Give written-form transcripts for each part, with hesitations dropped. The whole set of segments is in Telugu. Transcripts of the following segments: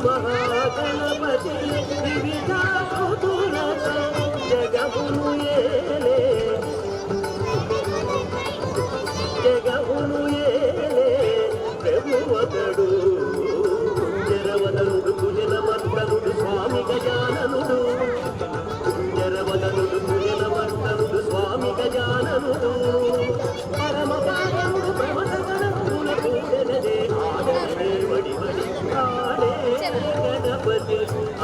మహాగణపతి వివిధాకృతులతో జగమును ఏలే ప్రభువతడు జరవదనుడు కుజలవర్తనుడు స్వామి గజాననుడు జరవదనుడు కుజలవర్తనుడు స్వామి గజాననుడు పరమ పావనుడు ప్రమదగణముల పూజనదే ఆడనదే వడివడి ఆడే గణపతి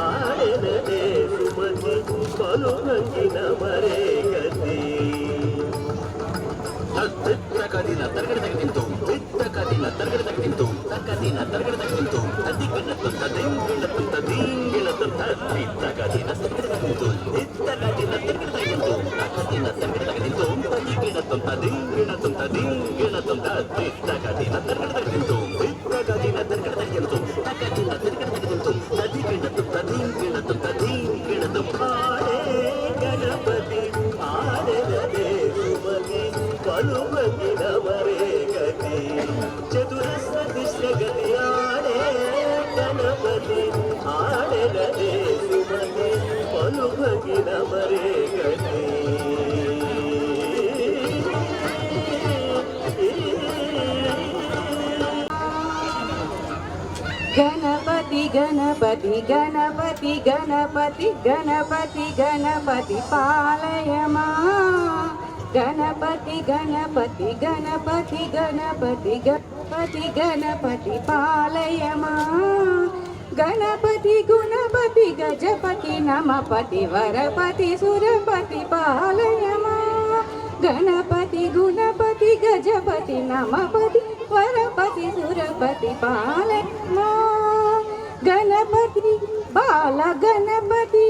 ఆడనదే సుమతి పలుకంచిన మరే గతి కదిన తరగడి తగ్గింతూ కదిన తరగడి తగ్గింతూ కదిన తరగడి తగ్గింతూ తదిగినతు తదింగినతు తదింగినతు కదిన తరగడి తగ్గింతూ కదిన తరగడి తగ్గింతూ కదిన తరగడి తగ్గింతూ తదిగినతు తదింగినతు తదింగినతు కదిన తరగడి తగ్గింతూ కదిన తరగడి తగ్గింతూ కదిన తరగడి తగ్గింతూ తదిగినతు తదింగినతు తదింగినతు ఆడే గణపతి ఆడనదే సుమతి పలుమగిన మరే గతి చతురస్ర గతి ఆడే గణపతి ఆడనదే సుమతి పలుమగిన మరే గతి గణపతి గణపతి గణపతి గణపతి గణపతి గణపతి పాలయమా గణపతి గణపతి గణపతి గణపతి గణపతి గణపతి పాలయమా గణపతి గుణపతి గజపతి నమపతి వరపతి సురపతి పాలయమా గణపతి గుణపతి గజపతి నమపతి వరపతి సురపతి పాలయమా గణపతి బాల గణపతి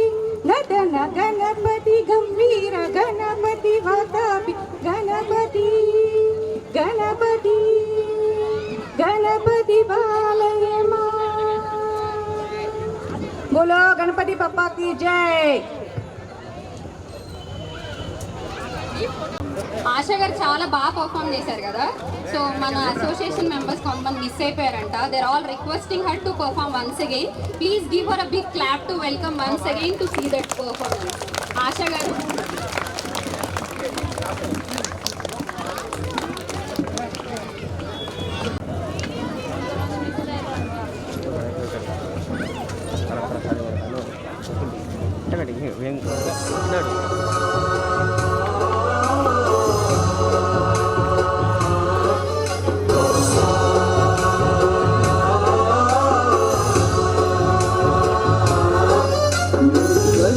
నటన గణపతి గంభీర గణపతి వాతాపి గణపతి గణపతి గణపతి బాలయమా बोलो गणपति पप्पा की जय। ఆశా గారు చాలా బాగా పర్ఫామ్ చేశారు కదా. సో మన అసోసియేషన్ మెంబర్స్ కొంతమంది మిస్ అయిపోయారంట. They are all requesting her to perform once again. Please give her a big clap to welcome once again to see that performance. Asha garu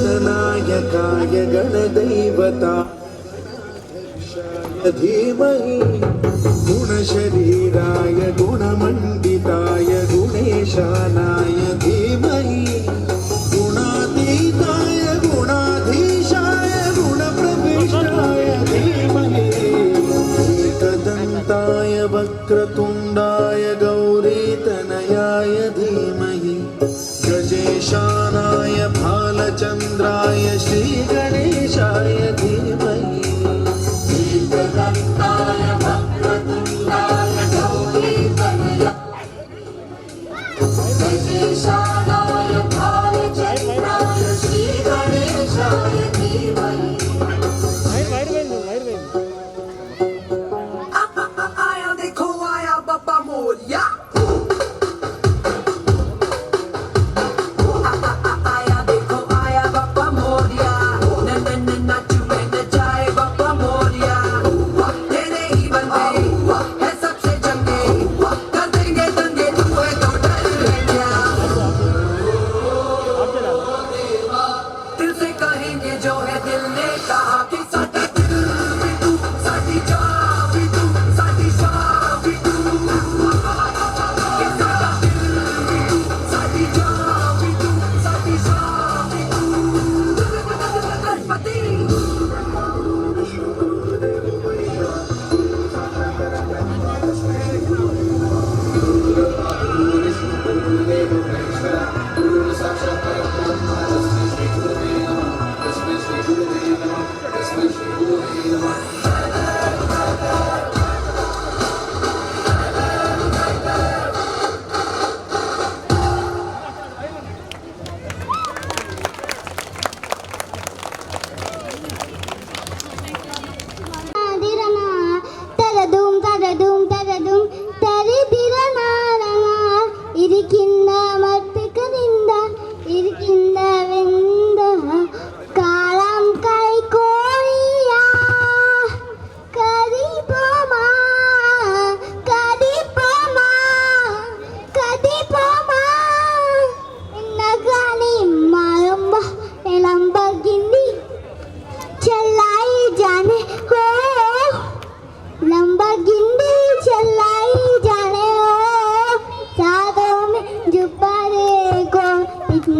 गणनायकाय गणदैवताय धीमहि गुणशरीराय गुणमण्डिताय गुणेशानाय धीमहि गुणातीताय गुणाधीशाय गुणप्रविष्टाय धीमहि एकदन्ताय वक्रतुण्डाय गौरीतनयाय धीमहि गजेशानाय भालचन्द्राय श्रीगणेशाय धीमहि एकदन्ताय वक्रतुण्डाय गौरीतनयाय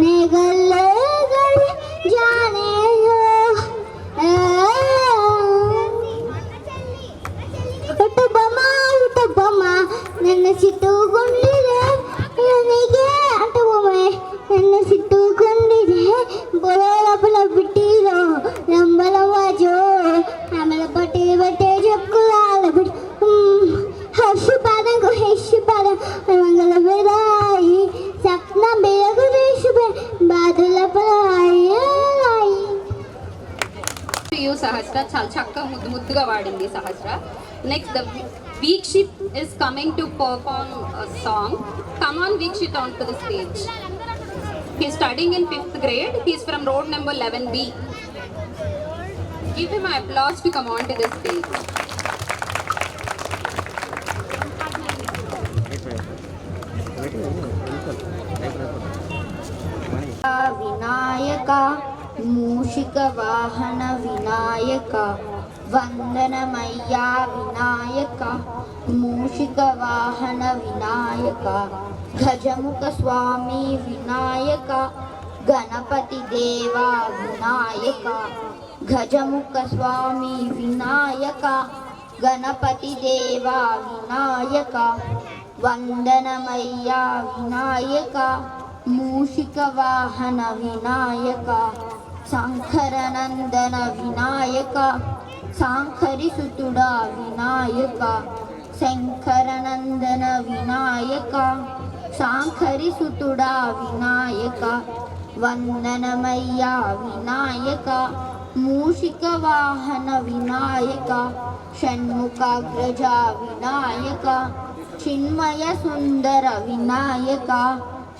नेगले गले जाने हो ಉಟಬಮ್ಮ ನನ್ನ ಸಿಟ್ಟುಕೊಂಡಿದೆ ನನಗೆ ಆಟವೊಮ್ಮೆ ನನ್ನ ಸಿಟ್ಟುಕೊಂಡಿದೆ ಬೊಳಬಳ ಬಿಟ್ಟಿರೋ ರಂಬಲವಾಜೋ ಆಮೇಲೆ ಬಟ್ಟೆ చెప్పుకోవాలి హర్షపాదం హర్షపాదం మంగళ బెరాయి సప్న బెరగు రేషుబె బాధల పరాయి యూ సహస్ర చాలా చక్కగా ముద్దుగా వాడింది Sahasra. Next the Vikshith is coming to perform a song. Come on Vikshit onto the stage. He is studying in 5th grade. He is from road number 11B. Give him an applause to come on to the stage. Vinayaka మూషిక వాహన వినాయక వందనమయ్యా వినాయక మూషిక వాహన వినాయక గజముఖ స్వామి వినాయక గణపతి దేవా వినాయక గజముఖ స్వామి వినాయక గణపతి దేవా వినాయక వందనమయ్యా వినాయక మూషిక వాహన వినాయక శంకరనందన వినాయక సాంకరిసుతుడా వినాయక శంకరనందన వినాయక సాంకరిసుతుడా వినాయక వందనమయ్యా వినాయక మూషిక వాహన వినాయక షణ్ముఖాగ్రజ వినాయక చిన్మయ సుందర వినాయక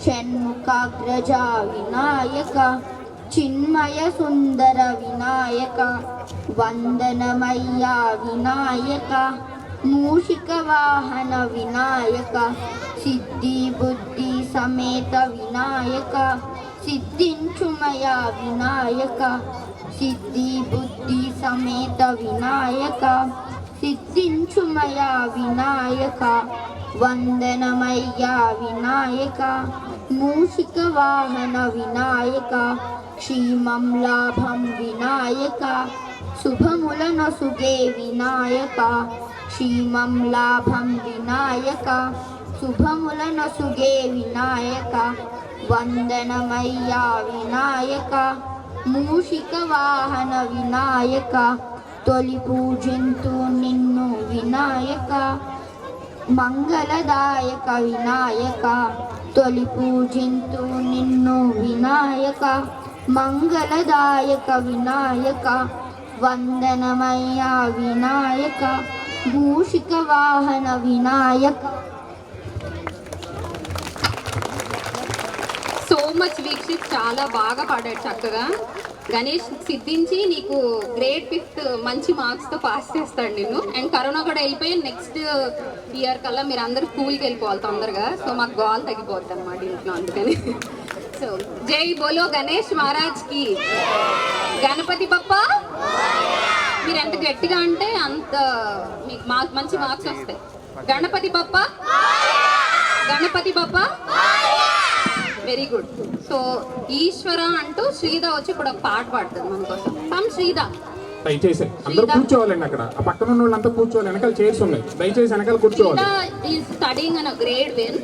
షణ్ముఖాగ్రజ వినాయక చిన్మయ సుందర వినాయక వందనమయ్యా వినాయక మూషిక వాహన వినాయక సిద్ధి బుద్ధి సమేత వినాయక సిద్ధించుమయ వినాయక సిద్ధి బుద్ధి సమేత వినాయక సిద్ధించుమయ వినాయక వందనమయ్యా వినాయక మూషిక వాహన వినాయక క్షేమం లాభం వినాయక శుభములనొసుగే వినాయక క్షేమం లాభం వినాయక శుభములనొసుగే వినాయక వందనమయ్యా వినాయక మూషిక వాహన వినాయక తొలి పూజింతు నిన్ను వినాయక మంగళదాయక వినాయక తొలి పూజింతు నిన్ను వినాయక మంగళదాయక వినాయక వందనమయ్యా వినాయక మూషిక వాహన వినాయక. సో మచ్ వీక్షిత్, చాలా బాగా పాడాడు చక్కగా. గణేష్ సిద్ధించి నీకు గ్రేడ్ 5th మంచి మార్క్స్తో పాస్ చేస్తాడు నిన్ను. అండ్ కరోనా కూడా వెళ్ళిపోయి నెక్స్ట్ ఇయర్ కల్లా మీరు అందరూ స్కూల్కి వెళ్ళిపోవాలి తొందరగా. సో మాకు గోల్ తగ్గిపోద్ది అన్నమాట ఇంట్లో, అందుకని. సో జై బోలో గణేష్ మహారాజ్కి, గణపతి బప్పా. మీరు ఎంత గట్టిగా అంటే అంత మీకు మంచి మార్క్స్ వస్తాయి. Ganapati Bappa, Ganapati Bappa. Very good. So Eshwara అంటూ శ్రీద వచ్చి ఇప్పుడు ఒక పాట పాడుతుంది మన కోసం. పం శ్రీద. దయచేసి అందరూ కూర్చోవాలండి, అక్కడ ఆ పక్కన ఉన్న వాళ్ళంతా కూర్చోవాలి. వెనకాల చైర్స్ ఉన్నాయి, దయచేసి వెనకాల కూర్చోవాలి. Shrida is studying in a grade one.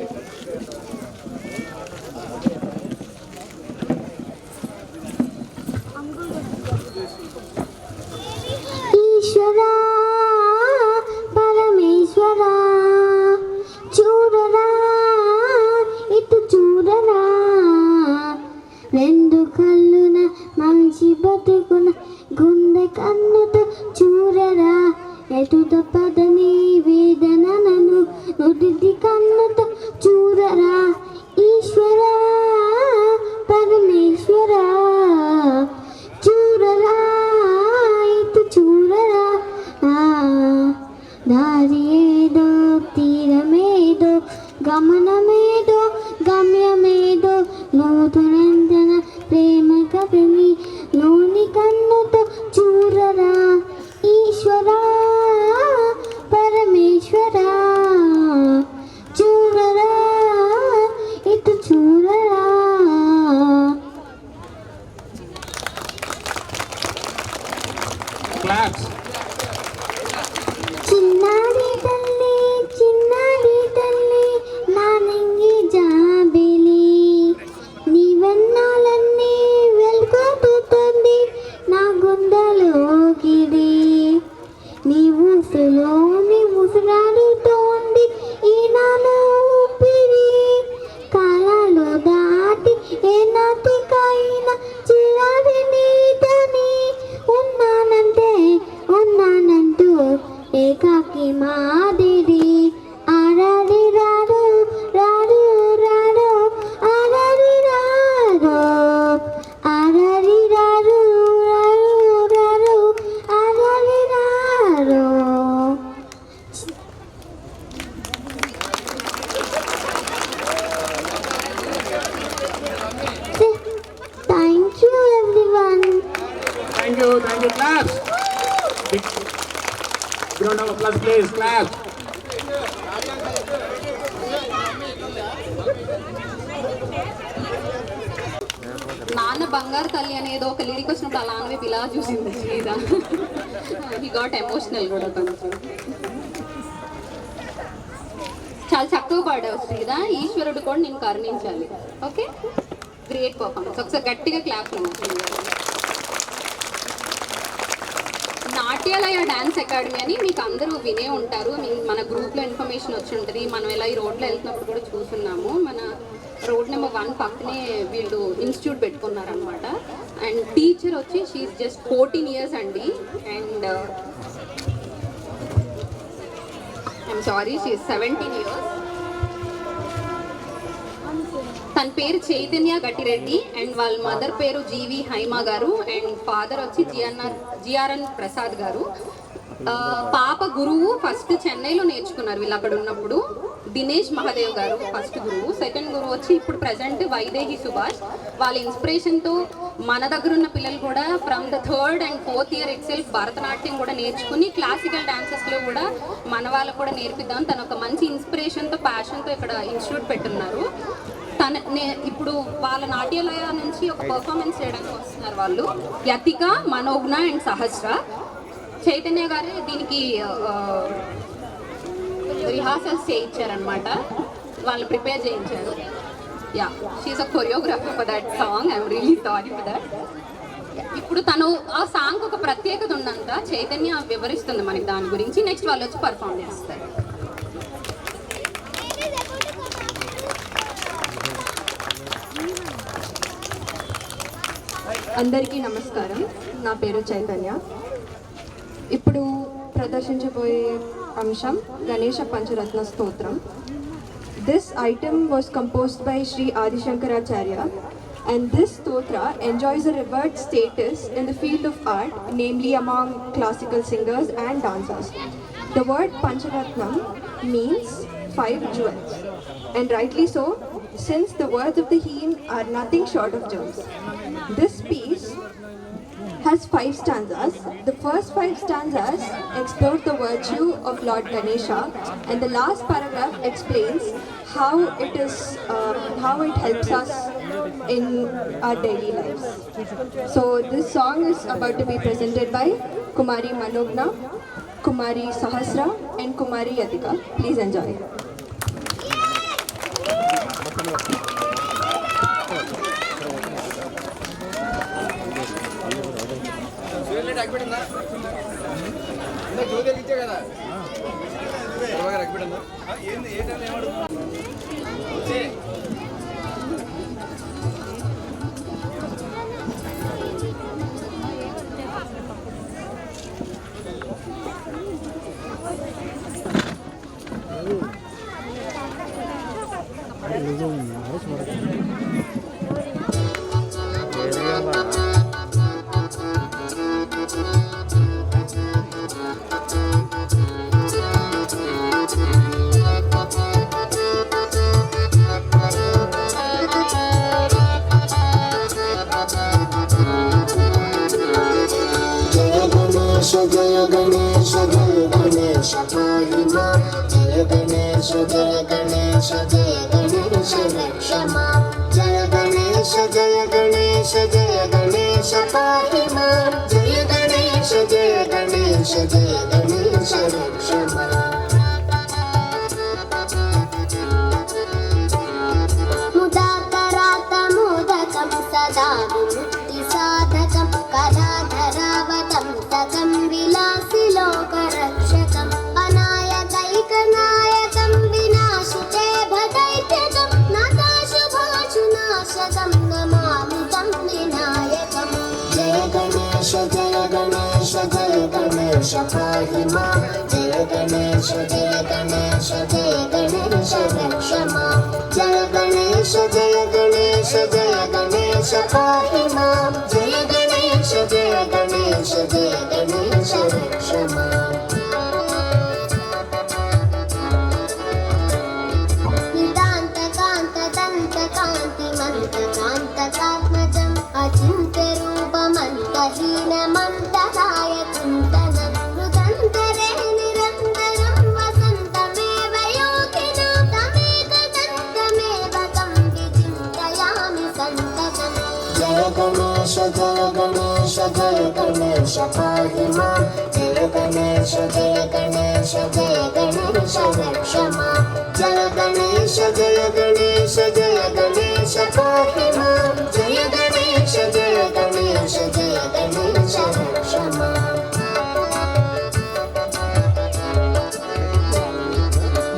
Eshwara Parameshwara చూడరా ఇటు చూడరా, రెండు కళ్ళున మంచి బతుకున గుండె కన్నుతో చూడరా, ఎటు తప్పదని వేదన నన్ను నుడిది కన్నుతో చూడరా. ఈశ్వరా పరమేశ్వరా చూడరా ఇటు చూడరా, దారి ఏదో తీరమేదో గమనమేదో గమ్యమేదో నూతనంతన ప్రేమ కవిని నూని కన్నుతో చూడరా. ఈశ్వరా పరమేశ్వరా చూడరా ఇటు చూడరా. Thank you. Claps. Big round of applause, please. Claps. నాన్న బంగారు తల్లి అనేది ఒక లిరిక్ వచ్చినప్పుడు అలా అనవి ఇలా చూసింది శ్రీద. హీ గాట్ ఎమోషనల్ కూడా కొంచెం. చాలా చక్కగా పాడావు శ్రీద. ఈశ్వరుడు కూడా నేను కరుణించాలి. Okay, great performance. ఒకసారి గట్టిగా క్లాప్. నాట్యాలయ డ్యాన్స్ అకాడమీ అని మీకు అందరూ వినే ఉంటారు. మన గ్రూప్లో ఇన్ఫర్మేషన్ వచ్చి ఉంటుంది. మనం ఎలా ఈ రోడ్లో వెళ్తున్నప్పుడు కూడా చూస్తున్నాము. మన రోడ్ నెంబర్ 1 పక్కనే వీళ్ళు ఇన్స్టిట్యూట్ పెట్టుకున్నారనమాట. అండ్ టీచర్ వచ్చి షీఈ్ జస్ట్ 14 years అండి. And I'm sorry, she's 17 years. తన పేరు చైతన్య గట్టిరెడ్డి అండ్ వాళ్ళ మదర్ పేరు జీవి హైమా గారు అండ్ ఫాదర్ వచ్చి జిఆర్ఎన్ ప్రసాద్ గారు. పాప గురువు ఫస్ట్ చెన్నైలో నేర్చుకున్నారు వీళ్ళు అక్కడ ఉన్నప్పుడు. దినేష్ మహాదేవ్ గారు ఫస్ట్ గురువు. సెకండ్ గురువు వచ్చి ఇప్పుడు ప్రజెంట్ వైదేహి సుభాష్. వాళ్ళ ఇన్స్పిరేషన్తో మన దగ్గర ఉన్న పిల్లలు కూడా from the 3rd and 4th year it self Bharatanatyam కూడా నేర్చుకుని క్లాసికల్ డాన్సెస్లో కూడా మన వాళ్ళకు కూడా నేర్పిద్దాం. తను ఒక మంచి ఇన్స్పిరేషన్తో ప్యాషన్తో ఇక్కడ ఇన్స్టిట్యూట్ పెట్టున్నారు. ఇప్పుడు వాళ్ళ నాట్యాలయ నుంచి ఒక పర్ఫార్మెన్స్ చేయడానికి వస్తున్నారు వాళ్ళు. యతిక, మనోజ్ఞ అండ్ సహస్ర. చైతన్య గారు దీనికి రిహార్సల్స్ చేయించారనమాట. వాళ్ళు ప్రిపేర్ చేయించారు. Yeah, she's a choreographer for that song. I'm really sorry for that. ఇప్పుడు తను ఆ సాంగ్ ఒక ప్రత్యేకత ఉందంట. చైతన్య వివరిస్తుంది మనకి దాని గురించి. నెక్స్ట్ వాళ్ళు వచ్చి పర్ఫామ్ చేస్తారు. అందరికీ నమస్కారం. నా పేరు చైతన్య. ఇప్పుడు ప్రదర్శించబోయే అంశం Ganesha Pancharatna Stotram. This item was composed by Shri Adi Shankaracharya and this stotra enjoys a revered status in the field of art, namely among classical singers and dancers. The word Pancharatnam means 5 jewels, and rightly so, since the words of the hymn are nothing short of gems. This piece has 5 stanzas. The first 5 stanzas explore the virtue of Lord Ganesha, and the last paragraph explains how it helps us in our daily lives. So this song is about to be presented by Kumari Manogna, Kumari Sahasra and Kumari Yatika. Please enjoy. जय गणेश पाहि मां। जय गणेश रक्ष मां। जय गणेश पाहि मां। जय गणेश रक्ष मां। मुदाकरातमोदकं सदा विमुक्तिसाधकं कलाधरावतं ततं विलासिलोकरक्षकम् अनायकैकनायकं विनाशिते भदैत्यकं नताशुभाशुनाशकं नमामि तं विनायकम्। जय गणेश पाहि मां। जय गणेश रक्ष मां। जय गणेश पाहि मां। जय गणेश रक्ष मां। निदान्तकान्तदन्तकान्तिमन्तकान्तकात्मजम् अचिन्त्यरूपमन्तः हीनमन्तराय चिन्तनं हृदन्तरे निरन्तरं वसन्तमेव योगिनां तमेकदन्तमेव तं विचिन्तयामि सन्ततम् जय गणेश जय गणेश जय गणेश पाहि मां जय गणेश जय गणेश जय गणेश रक्ष मां जय गणेश जय गणेश जय गणेश पाहि मां जय गणेश जय गणेश जय गणेश रक्ष मां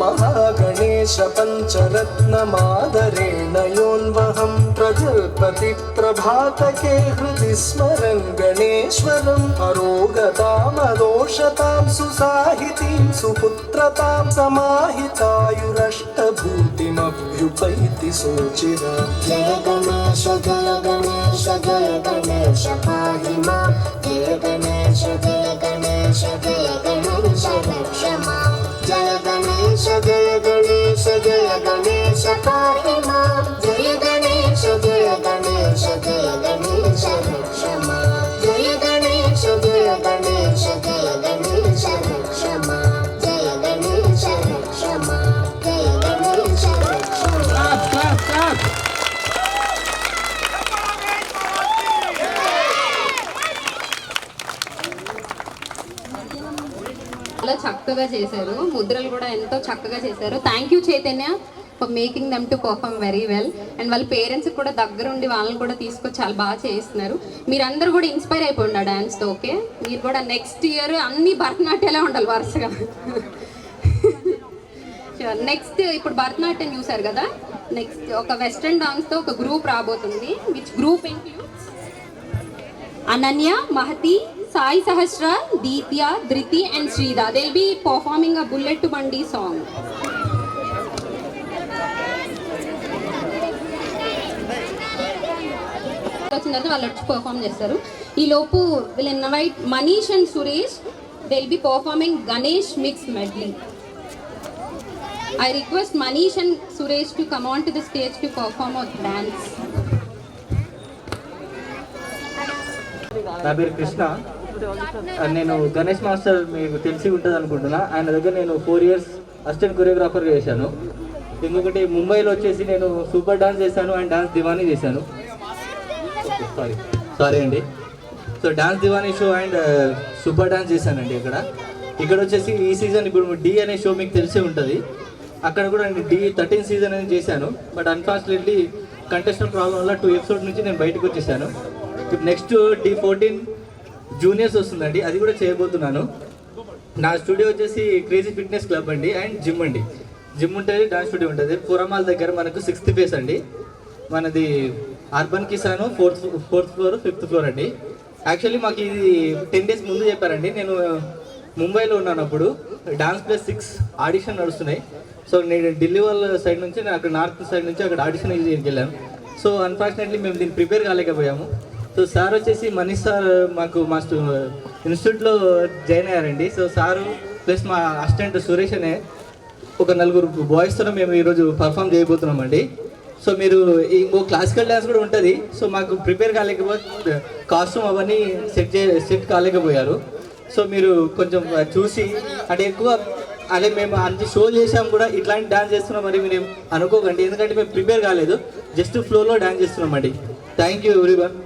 महागणेश पञ्चरत्नमादरेण योन्वहं प्रजल्पति प्रभातके हृदि स्मरन् गणेश्वरम् अरोगतामदोषतां सुसाहितीं सुपुत्रतां समाहितायुरष्टभूतिमभ्युपैति सोचिरा जय गणेश जय गणेश जय गणेश पाहि मां जय गणेश जय गणेश जय गणेश रक्ष मां जय गणेश जय गणेश जय गणेश पाहि मां जय गणेश जय गणेश जय गणेश रक्ष मां जय गणेश जय गणेश जय गणेश रक्ष मां जय गणेश रक्ष मां जय गणेश रक्ष मां చాలా చక్కగా చేశారు, ముద్రలు కూడా ఎంతో చక్కగా చేశారు. Thank you Chaitanya for making them to perform very well. And వాళ్ళ పేరెంట్స్ కూడా దగ్గరుండి వాళ్ళని కూడా తీసుకొచ్చి చాలా బాగా చేస్తున్నారు. మీరందరూ కూడా ఇన్స్పైర్ అయిపోండి ఆ డాన్స్తో. ఓకే, మీరు కూడా నెక్స్ట్ ఇయర్ అన్ని భరతనాట్యాలే ఉండాలి వరుసగా. నెక్స్ట్ ఇప్పుడు భరతనాట్యం చూసారు కదా, నెక్స్ట్ ఒక వెస్ట్రన్ డాన్స్తో ఒక గ్రూప్ రాబోతుంది. Which group includes Ananya, Mahathi, Sai Sahasra, Ditya, Dhriti and Shrida. They'll be performing a Bullet to Bandi song. వచ్చిన తర్వాత వాళ్ళు వచ్చి పర్ఫామ్ చేస్తారు. ఈ లోపు will invite Manish and Suresh. they'll be performing Ganesh Mix Medley. I request Manish and Suresh to come on to the stage to perform a dance. నా పేరు కృష్ణ. నేను గణేష్ మాస్టర్ మీకు తెలిసి ఉంటుంది అనుకుంటున్నా. ఆయన దగ్గర నేను 4 years అసిస్టెంట్ కొరియోగ్రాఫర్గా చేశాను. ఇంకొకటి ముంబైలో వచ్చేసి నేను సూపర్ డాన్స్ చేశాను అండ్ డాన్స్ దివానీ చేశాను. సారీ అండి. So dance Diwani show and super dance చేశానండి. ఇక్కడ వచ్చేసి ఈ సీజన్ ఇప్పుడు డి అనే షో మీకు తెలిసే ఉంటుంది. అక్కడ కూడా నేను D13 సీజన్ అనేది చేశాను. బట్ అన్ఫార్చునేట్లీ కంటెస్టెంట్ ప్రాబ్లం వల్ల 2 episodes నుంచి నేను బయటకు వచ్చేసాను. నెక్స్ట్ D14 జూనియర్స్ వస్తుందండి, అది కూడా చేయబోతున్నాను. నా స్టూడియో వచ్చేసి క్రేజీ ఫిట్నెస్ క్లబ్ అండి అండ్ జిమ్ అండి. జిమ్ ఉంటుంది, డాన్స్ స్టూడియో ఉంటుంది. పురమాల్ దగ్గర మనకు 6th phase అండి. మనది urban Kisan 4th floor 5th floor అండి. యాక్చువల్లీ మాకు ఇది 10 days ముందు చెప్పారండి. నేను ముంబైలో ఉన్నాను అప్పుడు. డాన్స్ +6 ఆడిషన్ నడుస్తున్నాయి. సో నేను ఢిల్లీ వాళ్ళ సైడ్ నుంచి అక్కడ నార్త్ సైడ్ నుంచి అక్కడ ఆడిషన్ వెళ్ళాను. సో అన్ఫార్చునేట్లీ మేము దీన్ని ప్రిపేర్ కాలేకపోయాము. సో సార్ వచ్చేసి మనీష్ సార్ మాకు మా ఇన్స్టిట్యూట్లో జాయిన్ అయ్యారండి. సో సారు ప్లస్ మా అసిస్టెంట్ సురేష్ అనే ఒక 4 బాయ్స్తో మేము ఈరోజు పర్ఫామ్ చేయబోతున్నామండి. సో మీరు ఇంకో క్లాసికల్ డ్యాన్స్ కూడా ఉంటుంది. సో మాకు ప్రిపేర్ కాలేకపోతే కాస్ట్యూమ్ అవన్నీ సెట్ కాలేకపోయారు. సో మీరు కొంచెం చూసి అంటే ఎక్కువ అదే మేము అంత షో చేసాం కూడా ఇట్లాంటి డాన్స్ చేస్తున్నాం మరి మీరు అనుకోకండి, ఎందుకంటే మేము ప్రిపేర్ కాలేదు, జస్ట్ ఫ్లోలో డాన్స్ చేస్తున్నామండి. Thank you everyone.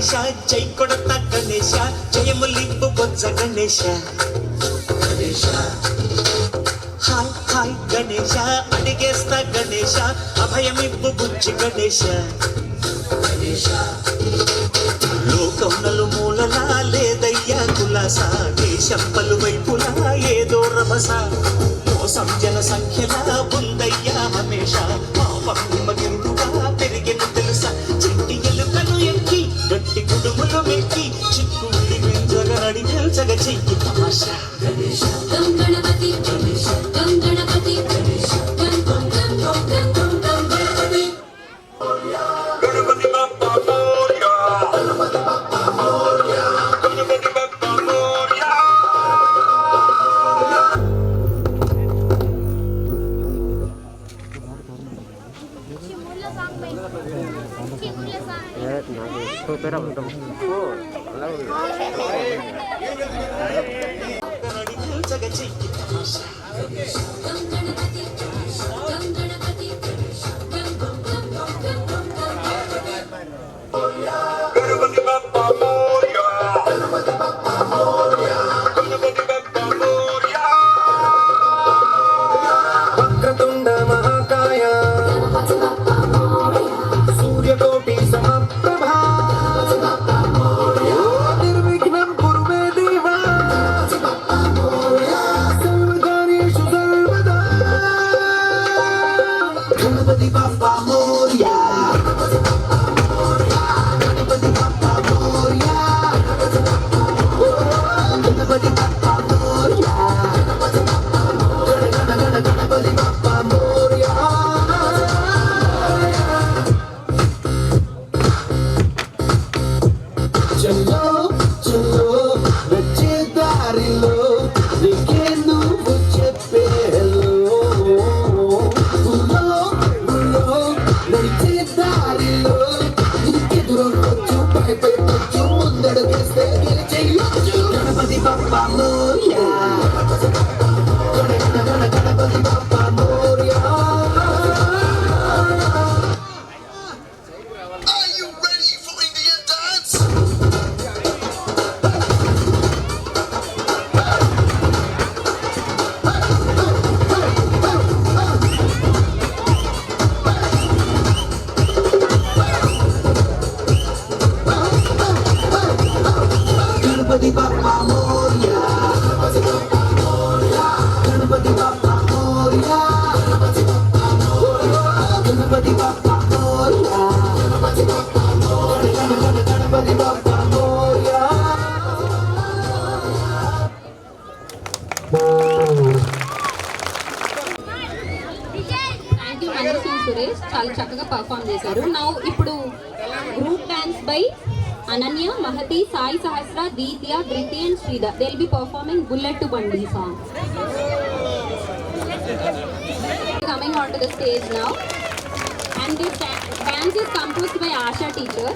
గణేశ జై కొడత గణేశ జయములింపు బొజ్జ గణేశ హాయ్ హాయ్ గణేశ అడిగేస్తా గణేశ అభయమిప్పు బుజ్జి గణేశ లోకం నలుమూలలా లేదయ్యా కులాస దేశం పలువైపులా ఏదో రభస మోసం జన సంఖ్యలా ఉందయ్యా హమేష పాపం హిమగిరుడుగా పెరిగిన తెలుసా చిట్టి ఎలుకలు ఎక్కి గట్టి కుడుములు మెక్కి చిక్కుడి గింజగాడి నిల్చగ చెయ్యి తమాషా గం గణపతి గం గణపతి గం గం గం గం గం గం గణపతి గణపతి బప్పా మోరియా గణపతి బప్పా మోరియా గణపతి బప్పా మోరియా గం గణపతి గం గణపతి గం గం గం గం గం గణపతి బప్పా మోరియా గణపతి బప్పా మోరియా గణపతి బప్పా మోరియా వక్రతుండ మహాకాయ సూర్యకోటి సమప్రభా నిర్విఘ్నం కురు మే దేవా సర్వకార్యేషు సర్వదా గణపతి బప్పా మోరియా గణపతి బప్పా మోరియా గణపతి బప్పా మోరియా గణపతి బప్పా మోరియా చల్లో చల్లో వచ్చే దారిలో నీకే నువ్వు చెప్పేలో నడిచే దారిలో నీకెదురొచ్చు భయపడచ్చు ముందడుగేస్తే గెలిచేయొచ్చు Ganapati Bappa Morya Ganapati Bappa Morya Are you ready for Indian dance? Ganapati Bappa Morya Ganapati Bappa Morya Ganapati Bappa Morya Ganapati Bappa Morya thank you మందసింగ్ సురేష్ చాలా చక్కగా పర్ఫామ్ చేశారు. నౌ ఇప్పుడు group dance by Ananya, Mahathi, Sai Sahasra, Dithya, Dhruthi and Sridhar. They will be performing bullet to Bandi song. Coming onto the stage now, and this dance is composed by Asha teacher.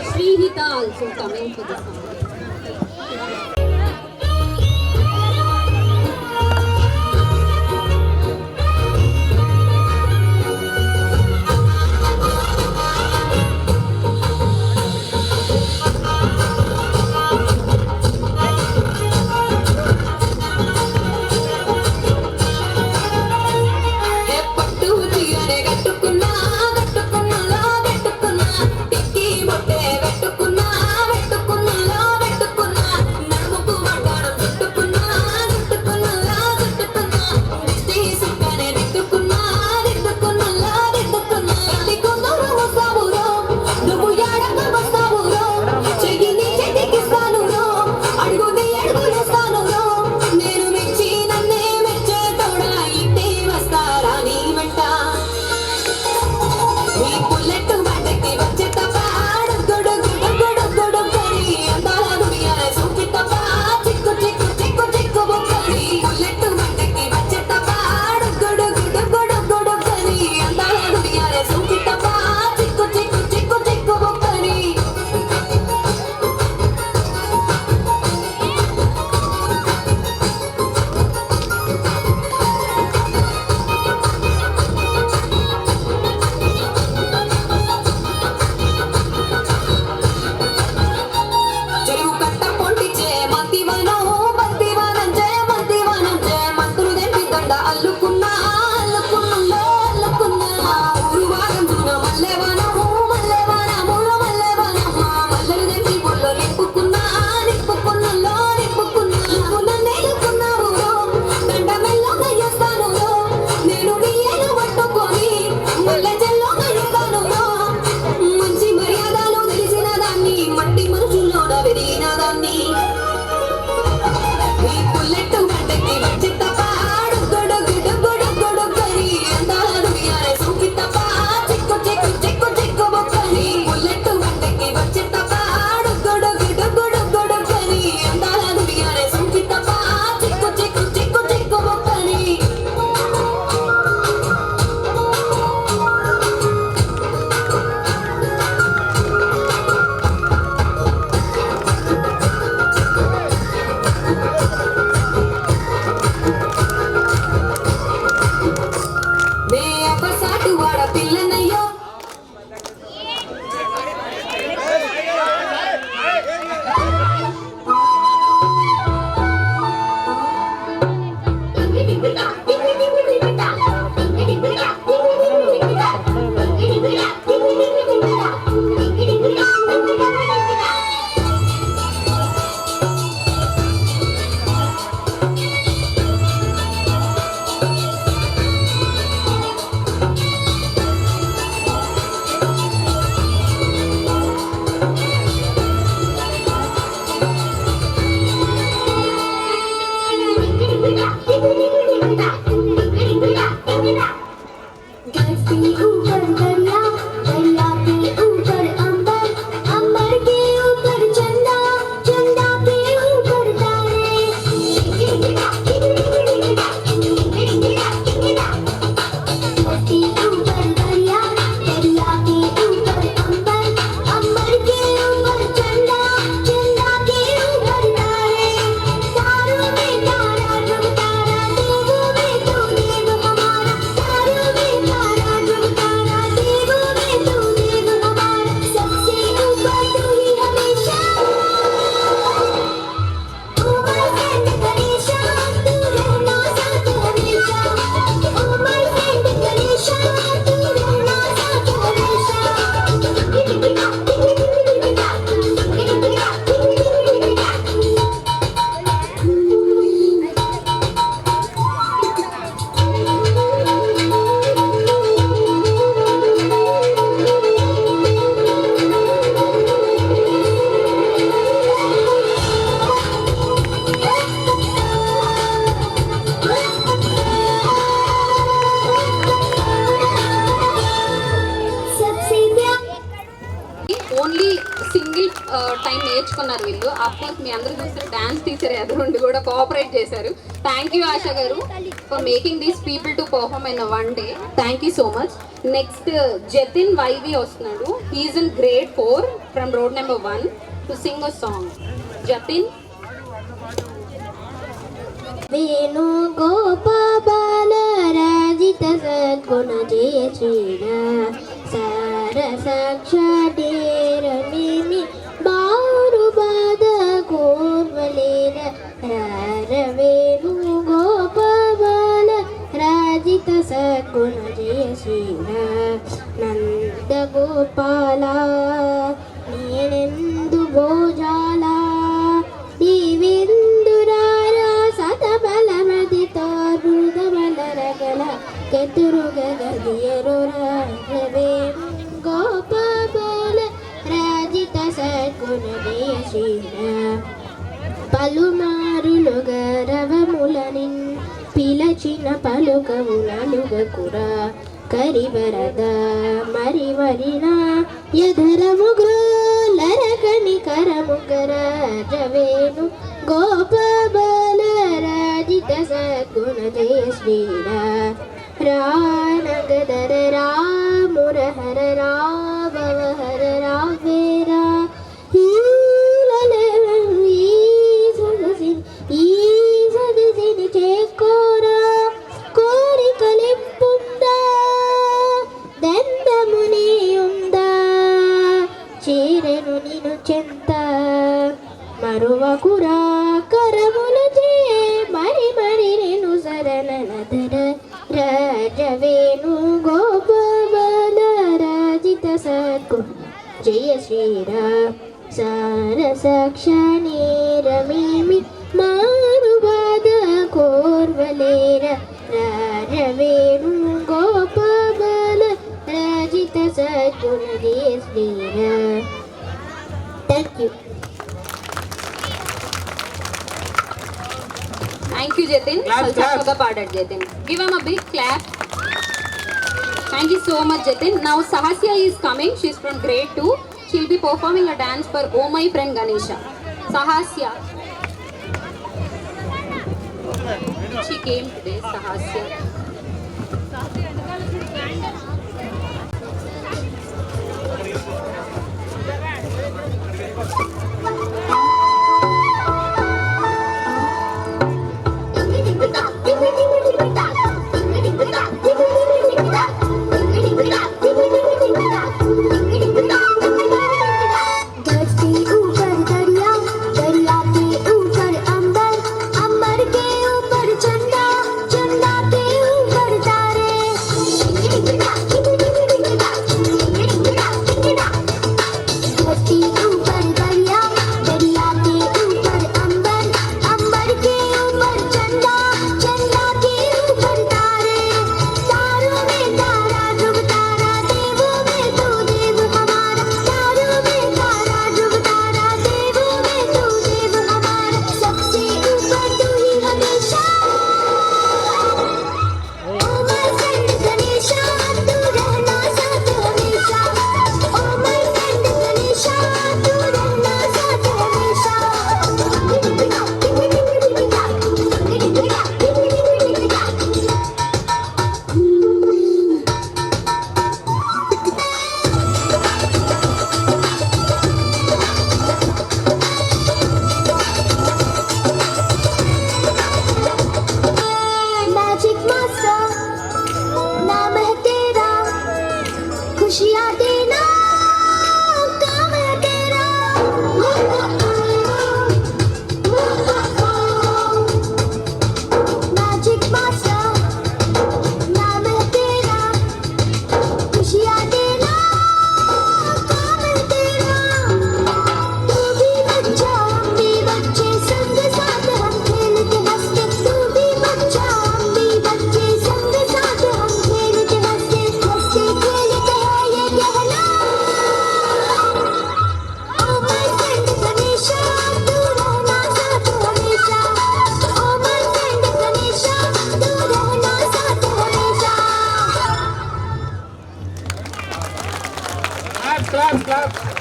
Srihita also coming for the song. పట్టు చీరనే కట్టుకున్నా కట్టుకున్నా కట్టుకున్నా టిక్కి బొట్టే పెట్టుకున్నా పెట్టుకున్నా వీళ్ళు. అఫ్కోర్స్ మీ అందరూ చూస్తే డాన్స్ టీచర్ ఎదురుండి కూడా కోఆపరేట్ చేశారు. Thank you Asha garu for making these people to perform in 1 day. Thank you so much. Next Jatin Y V వస్తున్నాడు. He is in grade 4 from road number 1 to sing a song. Jatin. Venu Gopala రాజిత సద్గుణ జయ శ్రీర సార సాక్షాటేరమిమి బారు బాధ కోర్వలేన రార వేణు గోపాల రాజిత సద్గుణ జయ శ్రీర నంద గోపాల నేనెందు భోజాల దీవిందురారా సతబలమదితో మృదబలరగల కెతురుగదియరు రాఘవే గోపాల రాజిత సద్గుణ జయ శ్రీర పలుమారులు గరవములనిన్ పిలచిన పలుకవు నలుగకురా కరివరద మరివరిన యధరముగ్రోలరకని కరముగరాజవేణు గోపబల రాజిత సద్గుణ జయ శ్రీర రానగదర రామురహర రాభవహర రావేరా ఈ సదసిని చేకోరా కోరికలింపుందా దండముని ఉందా చేరెను నిను చెంత మరువకురా కరములు చే మరి మరి నేను శరణనధర రాజవేణు గోపబల రాజిత సద్గుణ జయ శ్రీరా సార సాక్షానేరమేమి మారుబాధ కోర్వలేర రారవేణు గోపబల రాజిత సద్గుణ జయ శ్రీర. Thank you. Thank you, Jatin. చక్కగా పాడాడు Jatin. Give him a big clap. Thank you so much, Jatin. Now Sahasya is coming. She's from grade 2. She'll be performing a dance for Oh My Friend Ganesha. Sahasya. She came today, Sahasya.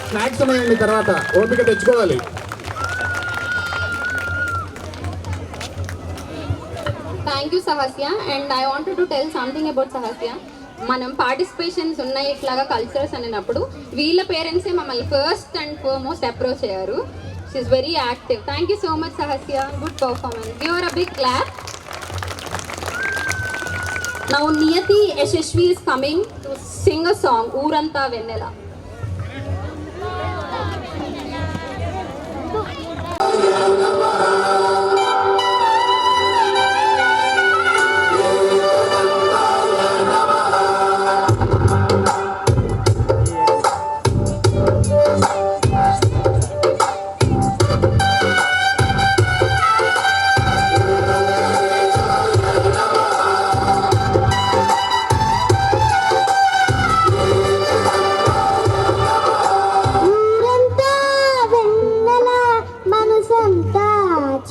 Snacks ఉన్నాయండి, తర్వాత ఓపిక తెచ్చుకోవాలి. Thank you Sahasya. And I wanted to tell something about Sahasya. మనం పార్టిసిపేషన్స్ ఉన్నాయి ఇట్లాగా కల్చరల్స్ అన్నప్పుడు వీళ్ళ పేరెంట్సే మమ్మల్ని ఫస్ట్ అండ్ ఫార్మోస్ట్ అప్రోచ్ అయ్యారు. She is very active. Thank you so much Sahasya. Good performance. Give her a big clap. Now Niyati Yashasvi is coming to sing a song, ఊరంతా వెన్నెల.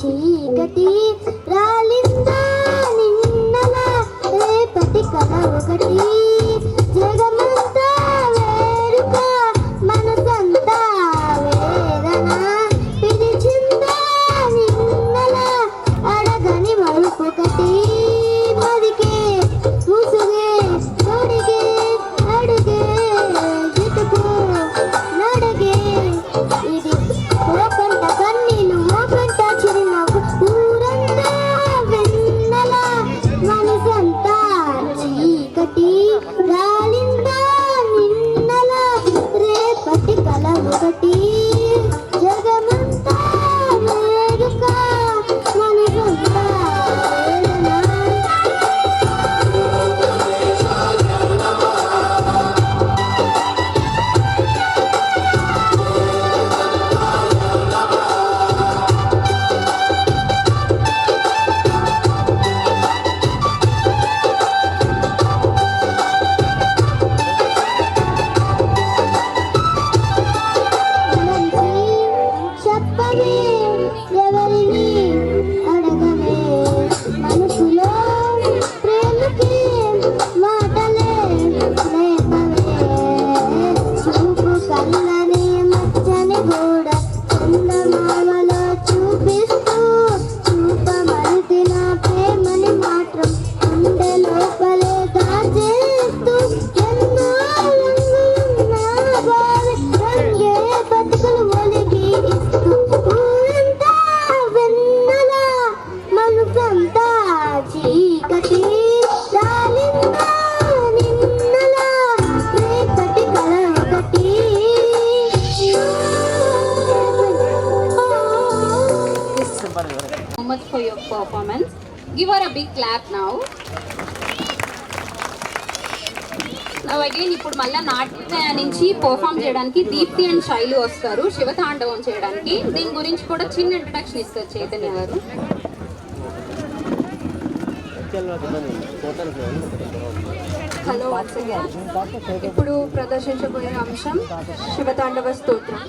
చీకటి రాలిందా నిన్నల రేపటి కల ఒకటి జగమంతా వేడుక మనసంతా వేదన పిలిచిందా నిన్నల అడగని మరుపొకటి మదికే ముసుగే తొడిగే అడుగే జిటుకు నడగే ఇది ఓకంట కన్నీళ్ళు ఓకంట చిరునవ్వు ఊరంతా వెన్నెల మనసంతా చీకటి రాలిందా నిన్నల రేపటి కల ఒకటి జగమంతా వేడుక మనసంతా వేదన. చెప్పవే ఎవరిని అడగవే మనసులో ప్రేమకి మాటలే లేపవే చూపు కళ్ళని మచ్చని గూడ చందమామలో చూపిస్తూ చూపమరిచిన ప్రేమని మాత్రం గుండె లోపలే దాచేస్తూ ఎన్నో రంగులున్న బావి రంగే బతుకులు ఒలిగి ఇస్తూ ఊరంతా వెన్నెల మనసంతా చీకటి రాలిందా నిన్నల రేపటి కల ఒకటి. So much for your performance. Give her a big clap now. Now again ఇప్పుడు మళ్ళీ నాట్య నుంచి పర్ఫామ్ చేయడానికి దీప్తి అండ్ శైలు వస్తారు శివతాండవం చేయడానికి. దీని గురించి కూడా చిన్న ఇంట్రడక్షన్ ఇస్తారు చైతన్య గారు. Hello once again. ఇప్పుడు ప్రదర్శించబోయే అంశం శివతాండవ స్తోత్రం.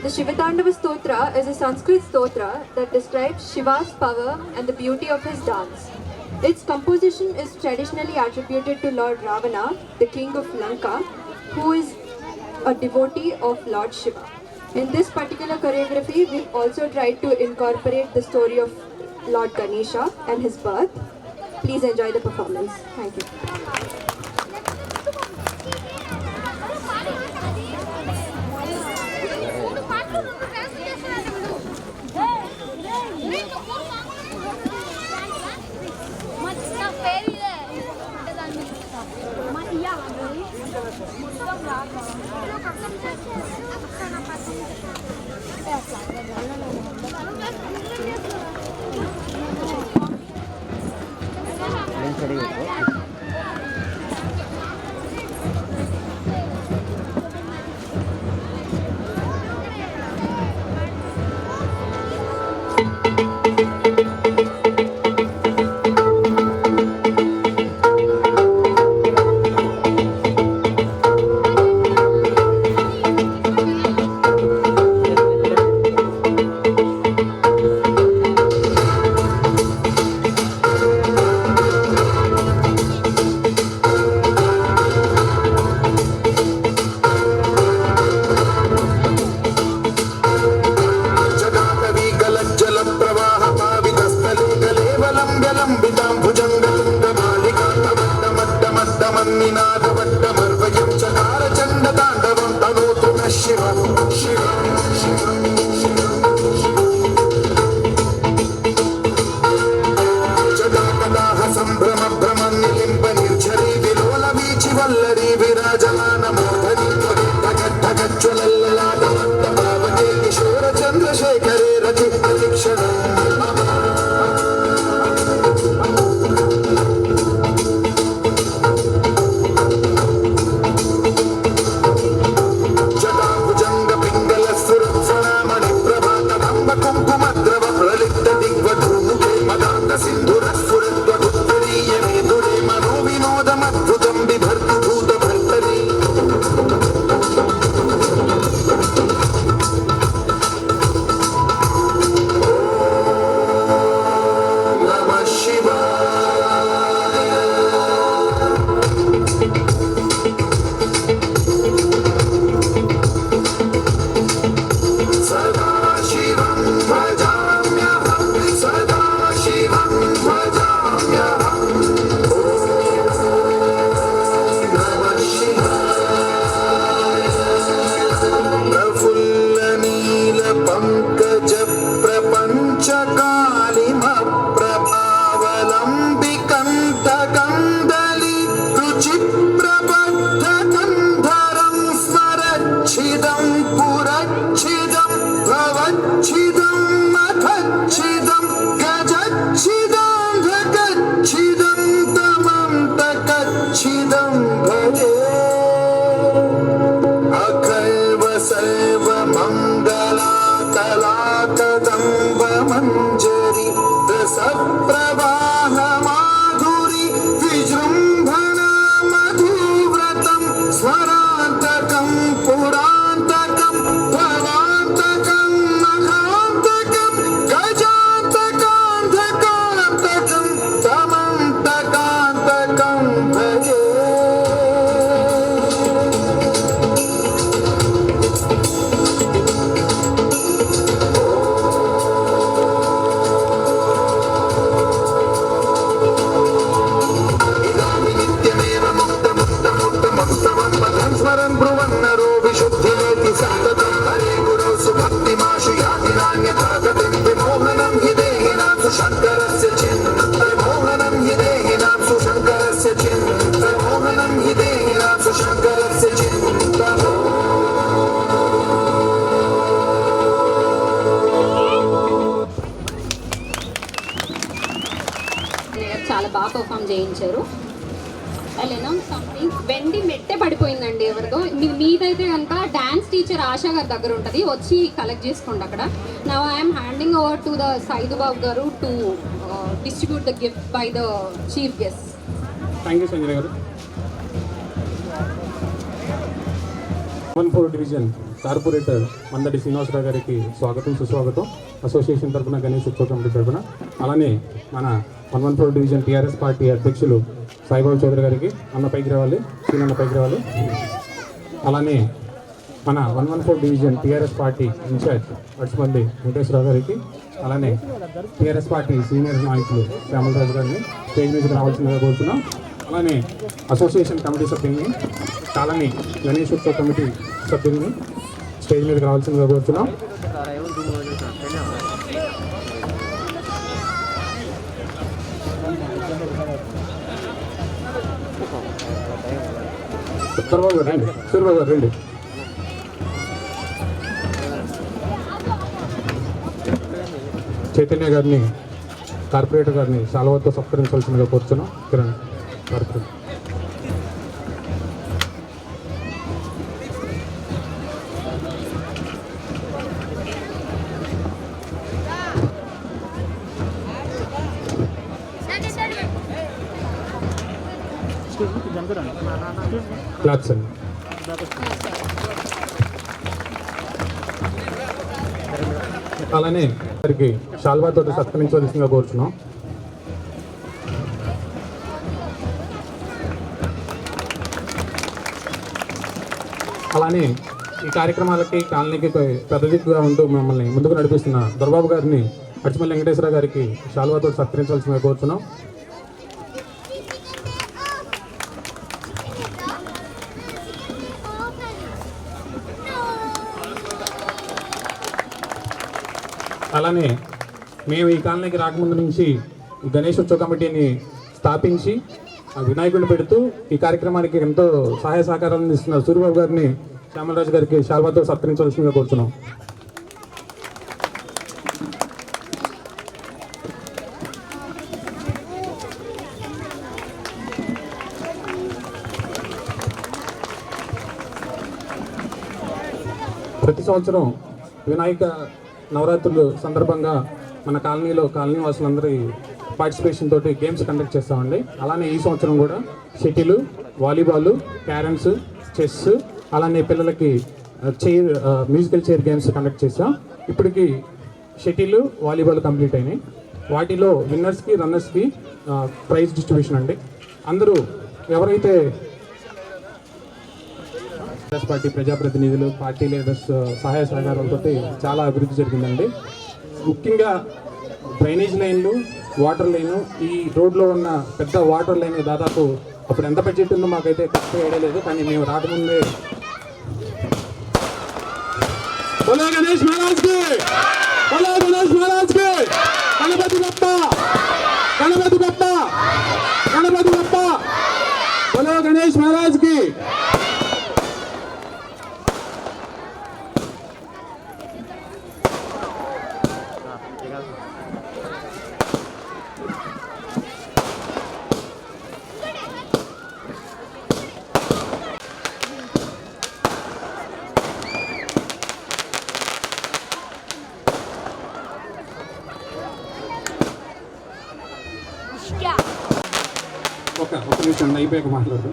The Shivatandava Stotra is a Sanskrit stotra that describes Shiva's power and the beauty of his dance. Its composition is traditionally attributed to Lord Ravana, the king of Lanka, who is a devotee of Lord Shiva. In this particular choreography, we've also tried to incorporate the story of Lord Ganesha and his birth. Please enjoy the performance. Thank you. జగాకవి గలజ్జల ప్రవాహ పావితస్థలే గలేవలం గలంబితాం శివం శివం శివం జగదాహ సంభ్రమ భ్రమ నిలింప నిర్ఝరీ విలోల వీచి వల్లరీ విరాజమాన మోహని జ్వలల్లలాటమంత భావనే కిశోర చంద్రశేఖరే రచి ప్రతిక్షణం జటాభుజంగ పింగళ సురక్షణామణి ప్రభాత దంబ కుంకుమద్రవ ప్రలిప్త దిగ్వధూముఖే మదాంత సింధుర స్ఫురద్వగుప్తరీయ మేధురే మనో వినోదమద్భుతం బిభర్తి భూత భర్తరీ నమః శివాయ సదా శివం భజామ్యహం సదా శివం భజామ్యహం నమః శివాయ ప్రఫుల్ల నీల పంకజ ప్రపంచ కాళిమ ప్రభావలంబి కంఠ కందలి రుచి ప్రబద్ధ కంధరం స్మరచ్చిదం పురచ్చిదం భవచ్చిదం మఖచ్చిదం గజచ్చిదం ధగచ్చిదం తమం తకచ్చిదం భజే అఖల్వ సర్వ మంగళా కళాకదంబ మంజరి రస ప్రవాహ మాధురి విజృంభణా మధువ్రతం స్వరాంతకం పురాంతకం భవాంతకం మహాంతకం గజాంతకాంతకాంతకం తమంతకాంతకం భజే ఇదామి నిత్యమేవ ముక్తముక్తముక్తముక్తమం పదం స్మరం బ్రువన్నరో విశుద్ధినేతి సంతతం హరే గురో సుభక్తిమాశు యాతి నాన్యథాగతిం విమోహనం హి దేహినాం సుశంకరస్య చింతమోహనం హి దేహినాం సుశంకరస్య చింతమోహనం హి దేహినాం సుశంకరస్య చింతమో చాలా బాగా పర్ఫామ్ చేయించారు. సంథింగ్ వెండి మెట్టే పడిపోయిందండి ఎవరిదో. మీదైతే కనుక డాన్స్ టీచర్ ఆశా గారి దగ్గర ఉంటుంది, వచ్చి కలెక్ట్ చేసుకోండి అక్కడ. Now I'm handing over to the Saidubabu garu to distribute the gift by the chief guest. Thank you Sanjay garu. 14 division corporator Mandadi Srinivasarao గారికి స్వాగతం సుస్వాగతం. అసోసియేషన్ తరఫున గణేష్ ఉత్సవ కమిటీ తరఫున. అలానే మన 114 డివిజన్ టీఆర్ఎస్ పార్టీ అధ్యక్షులు సాయిబాబు చౌదరి గారికి అన్న పైకి రావాలి, సీనన్న పైకి రావాలి. అలానే మన 114 డివిజన్ టీఆర్ఎస్ పార్టీ ఇన్ఛార్జ్ అడ్స్పల్లి వెంకటేశ్వరరావు గారికి, అలానే టీఆర్ఎస్ పార్టీ సీనియర్ నాయకులు శ్యామలరాజు గారిని స్టేజ్ మీదకి రావాల్సిందిగా కోరుతున్నాం. అలానే అసోసియేషన్ కమిటీ సభ్యుల్ని, కాలనీ గణేష్ ఉత్సవ కమిటీ సభ్యుల్ని స్టేజ్ మీదకి రావాల్సిందిగా కోరుతున్నాం. సూర్యబాబు గారు రండి, సూర్యబాబు గారు రండి. చైతన్య గారిని, కార్పొరేటర్ గారిని శాలువాతో సత్కరించాల్సిందిగా కోరుతున్నాం. కిరణ్ కార్పొరేటర్. క్లాప్స్ అండి. అలానే వారికి శాల్వాతో సత్కరించవలసిందిగా కోరుచున్నాం. అలానే ఈ కార్యక్రమాలకి కాలనీకి పెద్ద దిక్కుగా ఉంటూ మమ్మల్ని ముందుకు నడిపిస్తున్న దొరబాబు గారిని అడ్స్పల్లి వెంకటేశ్వర గారికి శాల్వాతో సత్కరించాల్సిందిగా కోరుచున్నాం. అలానే మేము ఈ కాలనీకి రాకముందు నుంచి గణేష్ ఉత్సవ కమిటీని స్థాపించి వినాయకుడిని పెడుతూ ఈ కార్యక్రమానికి ఎంతో సహాయ సహకారాలు అందిస్తున్న సూర్యబాబు గారిని శ్యామలరాజు గారికి శాల్వాతో సత్కరించవలసిందిగా కోరుతున్నాం. ప్రతి సంవత్సరం వినాయక నవరాత్రులు సందర్భంగా మన కాలనీలో కాలనీ వాసులందరి పార్టిసిపేషన్ తోటి గేమ్స్ కండక్ట్ చేస్తామండి. అలానే ఈ సంవత్సరం కూడా షటిల్, వాలీబాల్, క్యారమ్స్, చెస్, అలానే పిల్లలకి chair musical chair games conduct చేస్తాం. ఇప్పటికి షటిల్, వాలీబాల్ కంప్లీట్ అయినాయి. వాటిలో విన్నర్స్కి రన్నర్స్కి ప్రైజ్ డిస్ట్రిబ్యూషన్ అండి. అందరూ ఎవరైతే కాంగ్రెస్ పార్టీ ప్రజాప్రతినిధులు, పార్టీ లీడర్స్ సహాయ సహకారాలతో చాలా అభివృద్ధి జరిగిందండి. ముఖ్యంగా డ్రైనేజ్ లైన్లు, వాటర్ లైను, ఈ రోడ్లో ఉన్న పెద్ద వాటర్ లైన్ దాదాపు అప్పుడు ఎంత బడ్జెట్ ఉందో మాకైతే కరెక్ట్ వేయలేదు, కానీ మేము రాకముందే బోలో గణేష్ మహారాజ్కి, బోలో గణేష్ మహారాజ్కి, గణపతి బప్ప, గణపతి బప్ప, గణపతి బప్ప, బోలో గణేష్ మహారాజ్కి. ఒక నిమిషం అయిపోయాక మాట్లాడదు.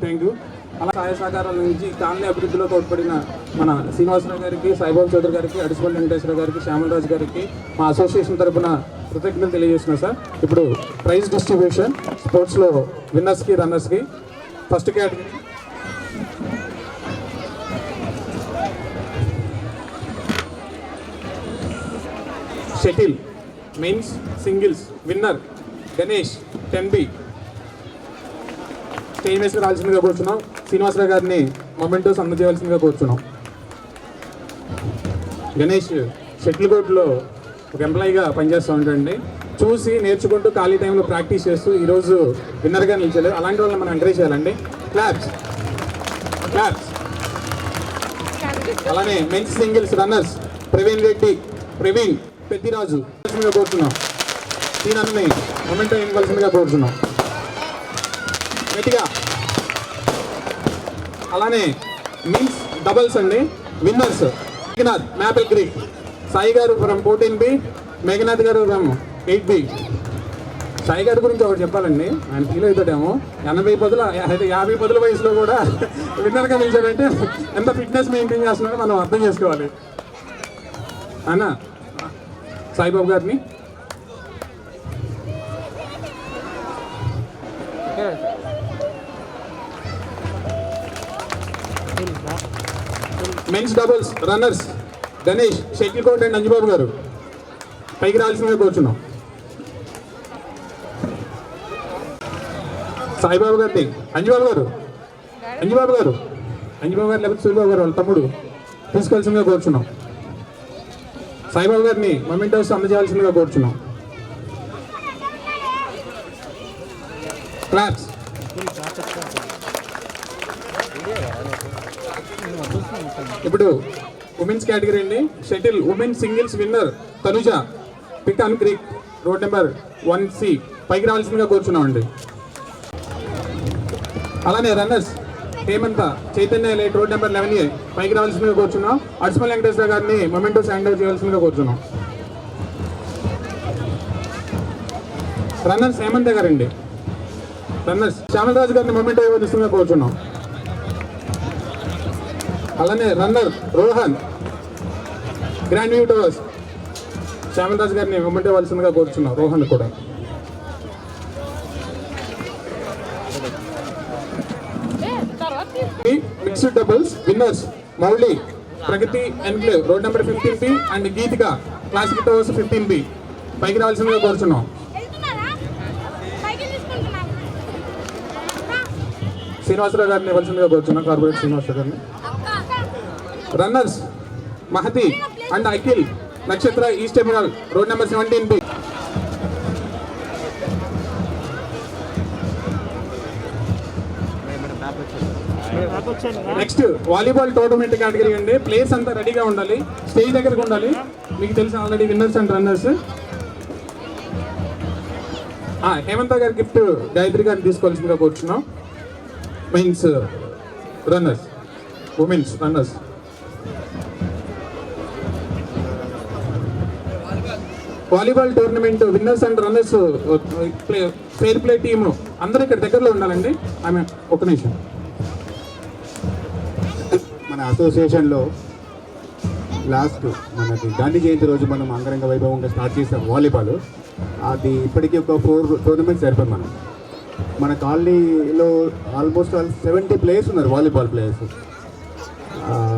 Thank you. అలా సహాయ సహకారాల నుంచి కాలనీ అభివృద్ధిలో తోడ్పడిన మన శ్రీనివాసరావు గారికి, సాయిబాబు చౌదరి గారికి, అడిసిపల్లి వెంకటేశ్వర గారికి, శ్యామలరాజు గారికి మా అసోసియేషన్ తరఫున కృతజ్ఞతలు తెలియజేస్తున్నా సార్. ఇప్పుడు ప్రైజ్ డిస్ట్రిబ్యూషన్ స్పోర్ట్స్లో విన్నర్స్కి, రన్నర్స్కి. First category shuttle men's singles winner Ganesh 10B. Stage వేసుకు రావాల్సిందిగా కూర్చున్నాం. శ్రీనివాసరావు గారిని మొమెంటోస్ అందజేయవలసిందిగా కూర్చున్నాం. గణేష్ షటిల్ కోర్టులో ఒక ఎంప్లాయీగా పనిచేస్తూ ఉంటాడండి. చూసి నేర్చుకుంటూ ఖాళీ టైంలో ప్రాక్టీస్ చేస్తూ ఈరోజు విన్నర్గా నిలిచలేదు. అలాంటి వాళ్ళని మనం ఎంకరేజ్ చేయాలండి. క్లాప్స్. అలానే men's singles runners Praveen Peddiraju కోరుతున్నాం. దీని మొమెంటో ఇవ్వాల్సిందిగా కోరుతున్నాం గట్టిగా. అలానే మీన్స్ డబల్స్ అండి. Winners Meghanath maple creek, Sai గారు ఫ్రమ్ 14B, మేఘనాథ్ గారు ఫ్రమ్ 8B. సాయి గారి గురించి ఒకటి చెప్పాలండి, ఆయన ఫీల్ అవుతాడేమో. 50 పదుల వయసులో కూడా విన్నర్గా నిలిచాడంటే ఎంత ఫిట్నెస్ మెయింటైన్ చేస్తున్నాడో మనం అర్థం చేసుకోవాలి. అన్న సాయిబాబు గారిని men's doubles runners Ganesh shuttle court and Anjubabu గారు పైకి రావాల్సిందిగా కూర్చున్నాం. సాయిబాబు గారిని అంజుబాబు గారు లేకపోతే సూర్యబాబు గారు వాళ్ళ తమ్ముడు తీసుకోవాల్సిందిగా కూర్చున్నాం. సాయిబాబు గారిని మొమెంటోస్ అందజేయాల్సిందిగా కోరుచున్నాం. క్లాప్స్. ఇప్పుడు ఉమెన్స్ కేటగిరీ అండి. Shuttle women singles winner Tanuja, Pecan Creek, road number 1C పైకి రావాల్సిందిగా కోరుచున్నామండి. అలానే రన్నర్స్ హేమంత, Chaitanya light, road number 11A పైకి రావాల్సిందిగా కోరుచున్నాం. అడ్స్మల్ వెంకటేశ్వర గారిని మొమెంటోస్ హ్యాండ్ ఓవర్ చేయాల్సిందిగా కోరుచున్నాం. రన్నర్స్ హేమంత గారండి. రన్నర్స్ శ్యామలరాజు గారిని మొమెంటో ఇవ్వాల్సిందిగా కోరుచున్నాం. అలానే runner Rohan, Grand View Towers, Shyamalaraju గారిని మొమెంటో ఇవ్వాల్సిందిగా కోరుచున్నాం. రోహన్ కూడా. Mixed doubles winners Mouli, Pragathi Enclave, road number 15B and Geethika, Classic Towers 15B పైకి రావాల్సిందిగా కోరుచున్నాం. శ్రీనివాసరావు గారిని ఇవ్వాల్సిందిగా కోరుచున్నాం, కార్పొరేట్ శ్రీనివాసరావు గారిని. రన్నర్స్ మహతి అండ్ అఖిల్, నక్షత్ర, east terminal, road number 17B. Next volleyball tournament category అండి. ప్లేస్ అంతా రెడీగా ఉండాలి, స్టేజ్ దగ్గరకు ఉండాలి. మీకు తెలుసు ఆల్రెడీ విన్నర్స్ అండ్ రన్నర్స్. హేమంత గారి గిఫ్ట్ గాయత్రి గారిని తీసుకోవాల్సిందిగా కోరుచున్నాం. Mains runners, women's runners. Volleyball tournament winners and runners fair play team అందరూ ఇక్కడ దగ్గరలో ఉండాలండి. ఆమె ఒక నిమిషం. మన అసోసియేషన్లో లాస్ట్ మనకి గాంధీ జయంతి రోజు మనం అంగరంగ వైభవంగా స్టార్ట్ చేసాం వాలీబాల్. అది ఇప్పటికీ ఒక 4 టోర్నమెంట్స్ జరిపాం మనం. మన కాలనీలో ఆల్మోస్ట్ 70 ప్లేయర్స్ ఉన్నారు, వాలీబాల్ ప్లేయర్స్.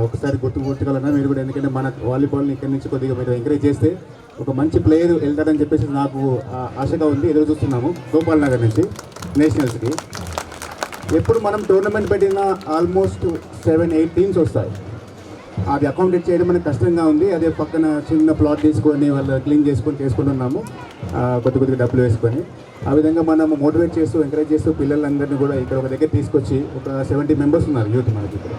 ఒకసారి గుర్తుగలనా మీరు కూడా? ఎందుకంటే మన వాలీబాల్ని ఇక్కడి నుంచి కొద్దిగా మీరు ఎంకరేజ్ చేస్తే ఒక మంచి ప్లేయర్ వెళ్తాడని చెప్పేసి నాకు ఆశగా ఉంది. ఎదురు చూస్తున్నాము. గోపాల్ నగర్ నుంచి నేషనల్స్కి ఎప్పుడు మనం టోర్నమెంట్ పెట్టిన ఆల్మోస్ట్ 7-8 టీమ్స్ వస్తాయి. అది అకామిడేట్ చేయడం మనకు కష్టంగా ఉంది. అదే పక్కన చిన్న ప్లాట్ తీసుకొని వాళ్ళు క్లీన్ చేసుకుంటున్నాము, కొద్దిగా డబ్బులు వేసుకొని. ఆ విధంగా మనము మోటివేట్ చేస్తూ ఎంకరేజ్ చేస్తూ పిల్లలందరినీ కూడా ఇక్కడ ఒక దగ్గర తీసుకొచ్చి ఒక 70 మెంబర్స్ ఉన్నారు యూత్ మనకి ఇక్కడ.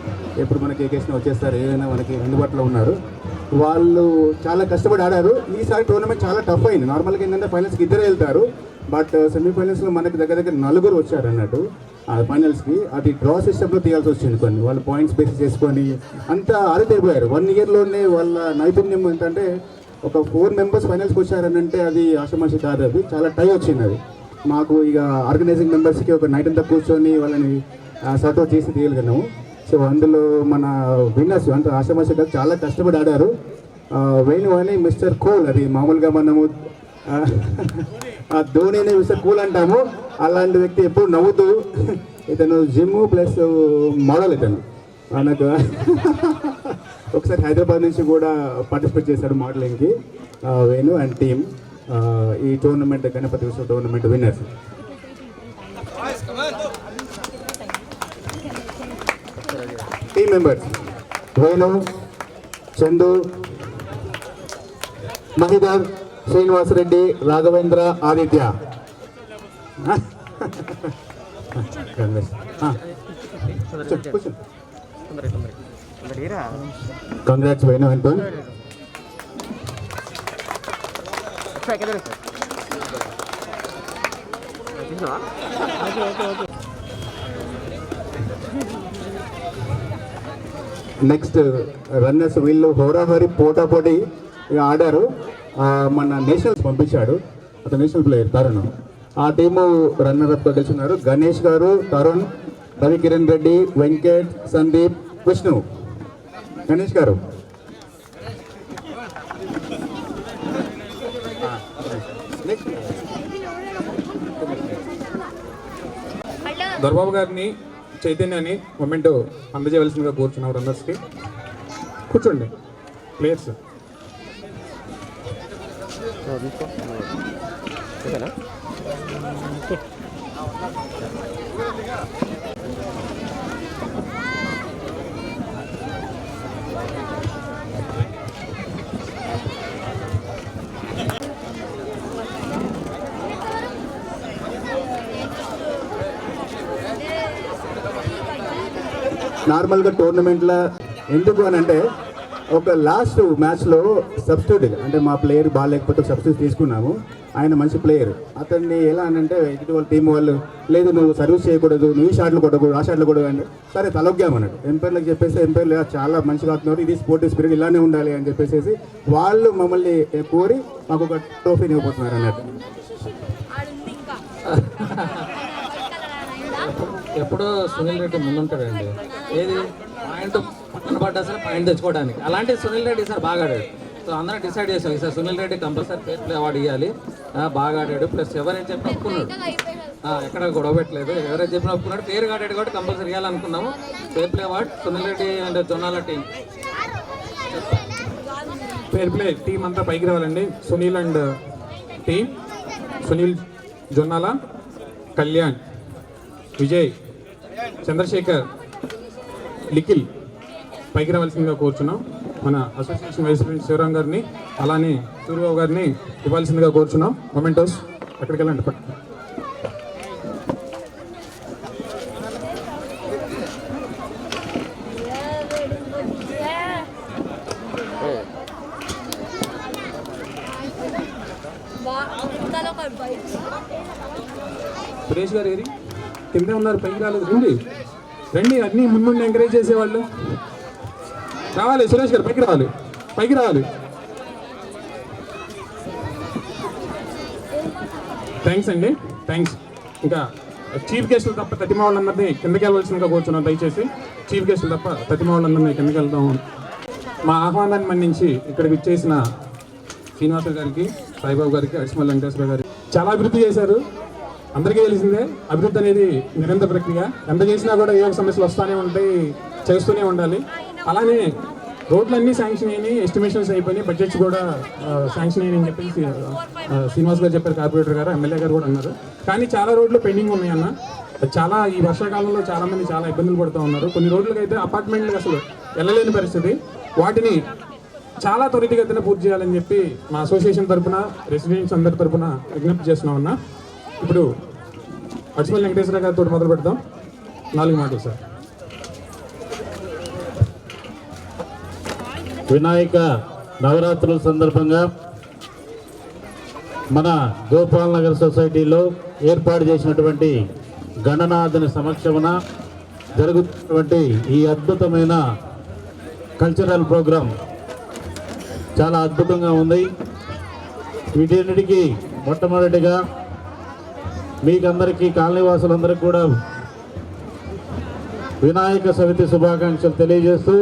ఎప్పుడు మనకి ఏకేషన్ వచ్చేస్తారు, ఏదైనా మనకి అందుబాటులో ఉన్నారు. వాళ్ళు చాలా కష్టపడి ఆడారు. ఈసారి టోర్నమెంట్ చాలా టఫ్ అయింది. నార్మల్గా ఏంటంటే ఫైనల్స్కి 2 వెళ్తారు, బట్ సెమీఫైనల్స్లో మనకి దగ్గర 4 వచ్చారు అన్నట్టు ఫైనల్స్కి. అది డ్రా సిస్టంలో తీయాల్సి వచ్చింది. కొన్ని వాళ్ళు పాయింట్స్ బేస్ చేసుకొని అంతా ఆడిపోయారు. 1 ఇయర్లోనే వాళ్ళ నైపుణ్యం ఏంటంటే ఒక 4 మెంబర్స్ ఫైనల్స్కి వచ్చారనంటే అది ఆషమాషి కాదు. అది చాలా టై వచ్చింది. అది మాకు ఇక ఆర్గనైజింగ్ మెంబర్స్కి ఒక నైట్ అంతా కూర్చొని వాళ్ళని సార్ట్అవుట్ చేసి తీయగలిగినాము. సో అందులో మన విన్నర్స్ అంత ఆషమాషి కాదు, చాలా కష్టపడి ఆడారు. వేణు అని మిస్టర్ కూల్, అది మామూలుగా మనము ధోనిని మిస్టర్ కూల్ అంటాము. అలాంటి వ్యక్తి ఎప్పుడు నవ్వుతూ, ఇతను జిమ్ ప్లస్ మోడల్. ఇతను మనకు ఒకసారి హైదరాబాద్ నుంచి కూడా పార్టిసిపేట్ చేశాడు మోడలింగ్కి. వేణు అండ్ టీమ్ ఈ టోర్నమెంట్ గణపతి ఉత్సవ tournament winners. Team members Venu, Chandu, Mahidhar, Srinivasareddy, Raghavendra, Aditya. Congrats Venu and next runners వీళ్ళు హోరాహోరీ పోటాపోటీ ఆడారు. మన నేషనల్స్ పంపించాడు అతను, నేషనల్ ప్లేయర్ తరుణ్. ఆ టీము రన్నర్ అప్గా గెలుచున్నారు. గణేష్ గారు, తరుణ్, రవికిరణ్ రెడ్డి, వెంకట్, సందీప్, విష్ణు. గణేష్ గారు దర్బాబు గారిని, చైతన్యాన్ని మొమెంటో అందజేయవలసిందిగా కోరుచున్నాం. రన్నర్స్కి కూర్చోండి ప్లేయర్స్. నార్మల్గా టోర్నమెంట్లో ఎందుకు అని అంటే ఒక లాస్ట్ మ్యాచ్లో సబ్స్టిట్యూట్ అంటే మా ప్లేయర్ బాగాలేకపోతే సబ్స్టిట్యూట్ తీసుకున్నాము. ఆయన మంచి ప్లేయర్. అతన్ని ఎలా అని అంటే ఎదుటి వాళ్ళ టీం వాళ్ళు లేదు నువ్వు సర్వీస్ చేయకూడదు, నువ్వు ఈ షాట్లు కొట్టకూడదు, ఆ షాట్లు కొట్టకూడదు అంటే సరే తలొగ్గామన్నాడు. ఎంపైర్లకు చెప్పేసి ఎంపైర్లు చాలా మంచిగా ఆడుతున్నారు, ఇది స్పోర్టివ్ స్పిరిట్ ఇలానే ఉండాలి అని చెప్పేసి వాళ్ళు మమ్మల్ని కోరి మాకు ఒక ట్రోఫీని ఇవ్వబోతున్నారు అన్నట్టు. ఎప్పుడో సునీల్ రెడ్డి ముందుంటాడండి. ఏది పాయింట్ పక్కన పడ్డా సరే పాయింట్ తెచ్చుకోవడానికి. అలాంటి సునీల్ రెడ్డి సార్ బాగా ఆడాడు. సో అందరం డిసైడ్ చేసాం ఈసారి Sunil Reddy compulsory fair play award ఇవ్వాలి. బాగా ఆడాడు, ప్లస్ ఎవరైనా చెప్పిన ఒప్పుకున్నాడు, ఎక్కడ గొడవ పెట్టలేదు. ఎవరైనా చెప్పిన ఒప్పుకున్నాడు, పేరు ఆడాడు కాబట్టి కంపల్సరీ ఇవ్వాలనుకున్నాము. Fair play award Sunil Reddy and Jonnala team. Fair play team అంతా పైకి రావాలండి. సునీల్ అండ్ టీం, సునీల్, జొన్నాల, కళ్యాణ్, విజయ్, చంద్రశేఖర్, లిఖిల్ పైకి రావాల్సిందిగా కోరుచున్నాం. మన అసోసియేషన్ వైస్ ప్రెసిడెంట్ శివరాం గారిని అలానే సూర్యబాబు గారిని ఇవ్వాల్సిందిగా కోరుచున్నాం. మొమెంటోస్ ఎక్కడికి వెళ్ళండి. సురేష్ గారు ఏరి కింద ఉన్నారు, పైకి రాలేదు. రండి రండి, అన్నీ ముందు ఎంకరేజ్ చేసేవాళ్ళు రావాలి. సురేష్ గారు పైకి రావాలి, పైకి రావాలి. థ్యాంక్స్ అండి, థ్యాంక్స్. ఇంకా చీఫ్ గెస్టులు తప్ప తతిమా వాళ్ళందరినీ కిందకి వెళ్ళవలసిందిగా కూర్చున్నాం. దయచేసి చీఫ్ గెస్టులు తప్ప తతిమా వాళ్ళందరినీ కిందకి వెళ్దాం. మా ఆహ్వానాన్ని మన్నించి ఇక్కడికి ఇచ్చేసిన శ్రీనివాసరావు గారికి, సాయిబాబు గారికి, అడిసిమల్ వెంకటేశ్వర గారికి చాలా అభివృద్ధి చేశారు. అందరికీ తెలిసిందే అభివృద్ధి అనేది నిరంతర ప్రక్రియ. ఎంత చేసినా కూడా ఏవో సమస్యలు వస్తూనే ఉంటాయి, చేస్తూనే ఉండాలి. అలానే రోడ్లన్నీ శాంక్షన్ అయినాయి, ఎస్టిమేషన్స్ అయిపోయినాయి, బడ్జెట్స్ కూడా శాంక్షన్ అయినాయి అని చెప్పేసి శ్రీనివాస్ గారు చెప్పారు, కార్పొరేటర్ గారు, ఎమ్మెల్యే గారు కూడా అన్నారు. కానీ చాలా రోడ్లు పెండింగ్ ఉన్నాయన్న. చాలా ఈ వర్షాకాలంలో చాలామంది చాలా ఇబ్బందులు పడుతూ ఉన్నారు. కొన్ని రోడ్లకి అయితే అపార్ట్మెంట్లకు అసలు వెళ్ళలేని పరిస్థితి. వాటిని చాలా త్వరితగతిన పూర్తి చేయాలని చెప్పి మా అసోసియేషన్ తరఫున, రెసిడెంట్స్ అందరి తరఫున విజ్ఞప్తి చేస్తున్నాం అన్న. ఇప్పుడు అడిసిమల్ వెంకటేశ్వర గారితో మొదలు పెడతాం. 4 మాటలు సార్. వినాయక నవరాత్రుల సందర్భంగా మన గోపాల్ నగర్ సొసైటీలో ఏర్పాటు చేసినటువంటి గణనాథుని సమక్షమున జరుగుతున్నటువంటి ఈ అద్భుతమైన కల్చరల్ ప్రోగ్రాం చాలా అద్భుతంగా ఉంది. వీటన్నిటికీ మొట్టమొదటిగా మీకందరికీ, కాలనీవాసులందరికీ కూడా వినాయక చవితి శుభాకాంక్షలు తెలియజేస్తూ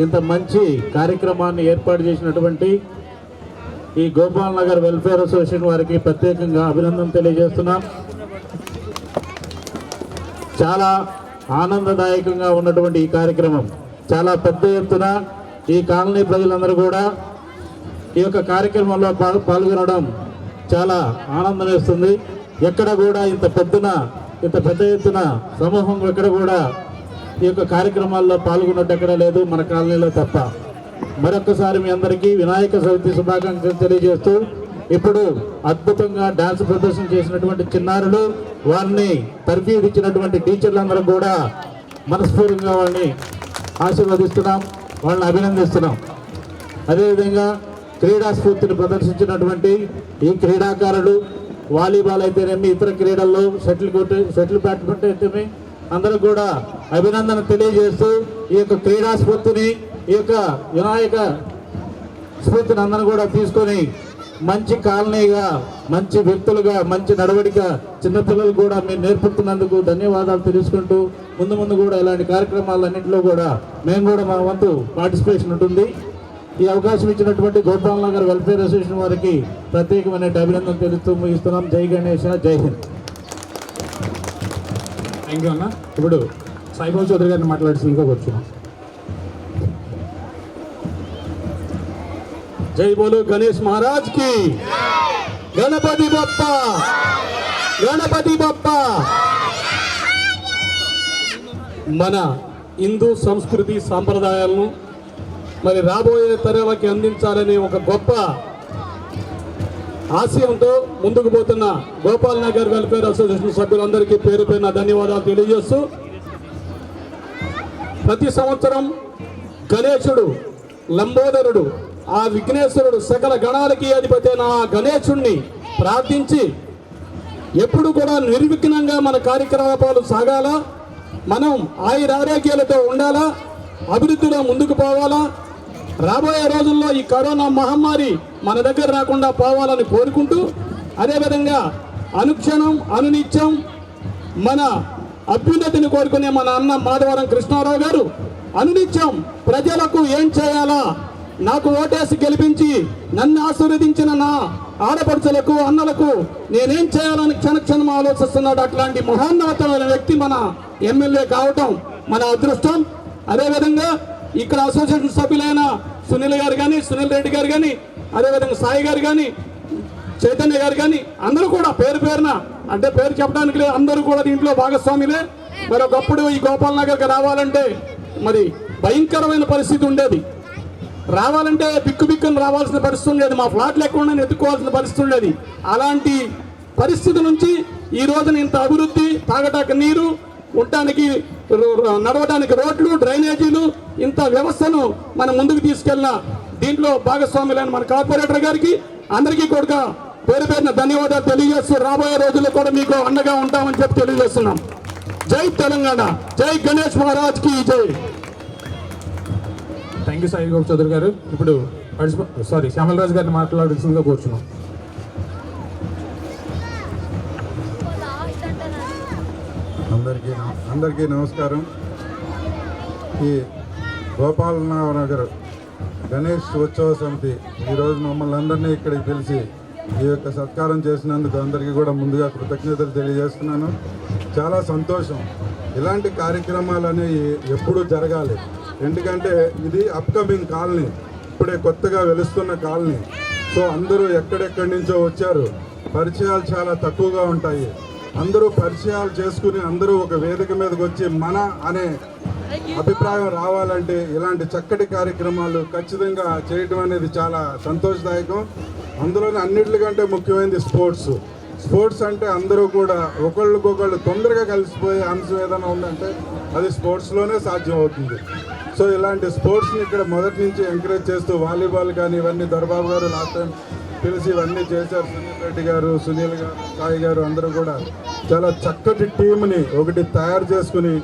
ఇంత మంచి కార్యక్రమాన్ని ఏర్పాటు చేసినటువంటి ఈ గోపాల్ నగర్ వెల్ఫేర్ అసోసియేషన్ వారికి ప్రత్యేకంగా అభినందన తెలియజేస్తున్నాం. చాలా ఆనందదాయకంగా ఉన్నటువంటి ఈ కార్యక్రమం చాలా పెద్ద ఎత్తున ఈ కాలనీ ప్రజలందరూ కూడా ఈ యొక్క కార్యక్రమంలో పాల్గొనడం చాలా ఆనందం వేస్తుంది. ఎక్కడ కూడా ఇంత పెద్ద ఎత్తున సమూహం ఎక్కడ కూడా ఈ యొక్క కార్యక్రమాల్లో పాల్గొన్నట్టు ఎక్కడ లేదు, మన కాలనీలో తప్ప. మరొక్కసారి మీ అందరికీ వినాయక చవితి శుభాకాంక్షలు తెలియజేస్తూ ఇప్పుడు అద్భుతంగా డాన్స్ ప్రదర్శన చేసినటువంటి చిన్నారులు, వారిని తర్ఫీదు ఇచ్చినటువంటి టీచర్లందరూ కూడా మనస్ఫూర్తిగా వాళ్ళని ఆశీర్వదిస్తున్నాం, వాళ్ళని అభినందిస్తున్నాం. అదేవిధంగా క్రీడా స్ఫూర్తిని ప్రదర్శించినటువంటి ఈ క్రీడాకారులు, వాలీబాల్ అయితేనేమి, ఇతర క్రీడల్లో షటిల్ బ్యాడ్మింటన్ అయితేమి, అందరూ కూడా అభినందన తెలియజేస్తూ ఈ యొక్క క్రీడా స్ఫూర్తిని, ఈ యొక్క వినాయక స్ఫూర్తిని అందరూ కూడా తీసుకొని మంచి కాలనీగా, మంచి వ్యక్తులుగా, మంచి నడవడిక చిన్నపిల్లలు కూడా మీరు నేర్పుతున్నందుకు ధన్యవాదాలు తెలుసుకుంటూ ముందు కూడా ఇలాంటి కార్యక్రమాలన్నింటిలో కూడా మేము కూడా మా వంతు పార్టిసిపేషన్ ఉంటుంది. ఈ అవకాశం ఇచ్చినటువంటి గోపాల్ నగర్ వెల్ఫేర్ అసోసియేషన్ వారికి ప్రత్యేకమైన అభినందన తెలుస్తూ ముగిస్తున్నాం. జై గణేష, జై హింద్. థ్యాంక్ యూ అన్న. ఇప్పుడు సాయిబాబు చౌదరి గారిని మాట్లాడుతుందిగా కూర్చున్నాం. జై బోలో గణేష్ మహారాజ్ కి. గణపతి బప్ప, గణపతి బప్ప. మన హిందూ సంస్కృతి సాంప్రదాయాలను మరి రాబోయే తరాలకి అందించాలనే ఒక గొప్ప ఆశయంతో ముందుకు పోతున్న గోపాల్ నగర్ వెల్ఫేర్ అసోసియేషన్ సభ్యులందరికీ పేరు పేరున ధన్యవాదాలు తెలియజేస్తూ ప్రతి సంవత్సరం గణేశుడు లంబోదరుడు ఆ విఘ్నేశ్వరుడు సకల గణాలకి అధిపతి అయిన ఆ గణేశుణ్ణి ప్రార్థించి ఎప్పుడు కూడా నిర్విఘ్నంగా మన కార్యకలాపాలు సాగాలా, మనం ఆయురారోగ్యాలతో ఉండాలా, అభివృద్ధిలో ముందుకు పోవాలా, రాబోయే రోజుల్లో ఈ కరోనా మహమ్మారి మన దగ్గర రాకుండా పోవాలని కోరుకుంటూ, అదేవిధంగా అనుక్షణం అనునిత్యం మన అభ్యున్నతిని కోరుకునే మన అన్న మాధవరం కృష్ణారావు గారు అనునిత్యం ప్రజలకు ఏం చేయాలా, నాకు ఓటేసి గెలిపించి నన్ను ఆశీర్వదించిన నా ఆడపడుచులకు అన్నలకు నేనేం చేయాలని క్షణక్షణం ఆలోచిస్తున్నాడు. అట్లాంటి మహోన్నతమైన వ్యక్తి మన ఎమ్మెల్యే కావటం మన అదృష్టం. అదేవిధంగా ఇక్కడ అసోసియేషన్ సభ్యులైన సునీల్ గారు కానీ, సునీల్ రెడ్డి గారు కానీ, అదేవిధంగా సాయి గారు కానీ, చైతన్య గారు కానీ అందరూ కూడా పేరు పేరున, అంటే పేరు చెప్పడానికి లేదు, అందరూ కూడా దీంట్లో భాగస్వాములే. మరి ఒకప్పుడు ఈ గోపాల్ నగర్కి రావాలంటే మరి భయంకరమైన పరిస్థితి ఉండేది. రావాలంటే బిక్కుని రావాల్సిన పరిస్థితి ఉండేది, మా ఫ్లాట్లు ఎక్కడ ఎత్తుకోవాల్సిన పరిస్థితి ఉండేది. అలాంటి పరిస్థితి నుంచి ఈ రోజున ఇంత అభివృద్ధి, తాగటానికి నీరు, ఉండటానికి నడవడానికి రోడ్లు, డ్రైనేజీలు, ఇంత వ్యవస్థను మనం ముందుకు తీసుకెళ్ళిన దీంట్లో భాగస్వాములైన మన కార్పొరేటర్ గారికి అందరికీ కూడా పేరు పేరున ధన్యవాదాలు తెలియజేస్తూ రాబోయే రోజుల్లో కూడా మీకు అండగా ఉంటామని చెప్పి తెలియజేస్తున్నాం. జై తెలంగాణ, జై గణేష్ మహారాజ్ కి జై. థ్యాంక్ యూ సాయి గోపి చౌదరి గారు. ఇప్పుడు శ్యామల్ రాజు గారిని మాట్లాడాల్సిందిగా కూర్చున్నాం. అందరికీ నమస్కారం. ఈ గోపాలనగర్ గణేష్ ఉత్సవ సమితి ఈరోజు మమ్మల్ని అందరినీ ఇక్కడికి పిలిచి ఈ యొక్క సత్కారం చేసినందుకు అందరికీ కూడా ముందుగా కృతజ్ఞతలు తెలియజేస్తున్నాను. చాలా సంతోషం. ఇలాంటి కార్యక్రమాలు అనేవి ఎప్పుడూ జరగాలి. ఎందుకంటే ఇది అప్కమింగ్ కాలనీ, ఇప్పుడే కొత్తగా వెలుస్తున్న కాలనీ. సో అందరూ ఎక్కడెక్కడి నుంచో వచ్చారు, పరిచయాలు చాలా తక్కువగా ఉంటాయి. అందరూ పరిచయాలు చేసుకుని అందరూ ఒక వేదిక మీదకి వచ్చి మన అనే అభిప్రాయం రావాలంటే ఇలాంటి చక్కటి కార్యక్రమాలు ఖచ్చితంగా చేయటం అనేది చాలా సంతోషదాయకం. అందులోనే అన్నిటికంటే ముఖ్యమైనది స్పోర్ట్స్ అంటే అందరూ కూడా ఒకళ్ళకొకళ్ళు తొందరగా కలిసిపోయే అంశం ఏదైనా ఉందంటే అది స్పోర్ట్స్లోనే సాధ్యం అవుతుంది. సో ఇలాంటి స్పోర్ట్స్ని ఇక్కడ మొదటి నుంచి ఎంకరేజ్ చేస్తూ వాలీబాల్ కానీ ఇవన్నీ దొరబాబు గారు లాస్ట్ టైం పిలిచి ఇవన్నీ చేశారు. సునీల్ రెడ్డి గారు, సునీల్ గారు, సాయి గారు అందరూ కూడా చాలా చక్కటి టీంని ఒకటి తయారు చేసుకుని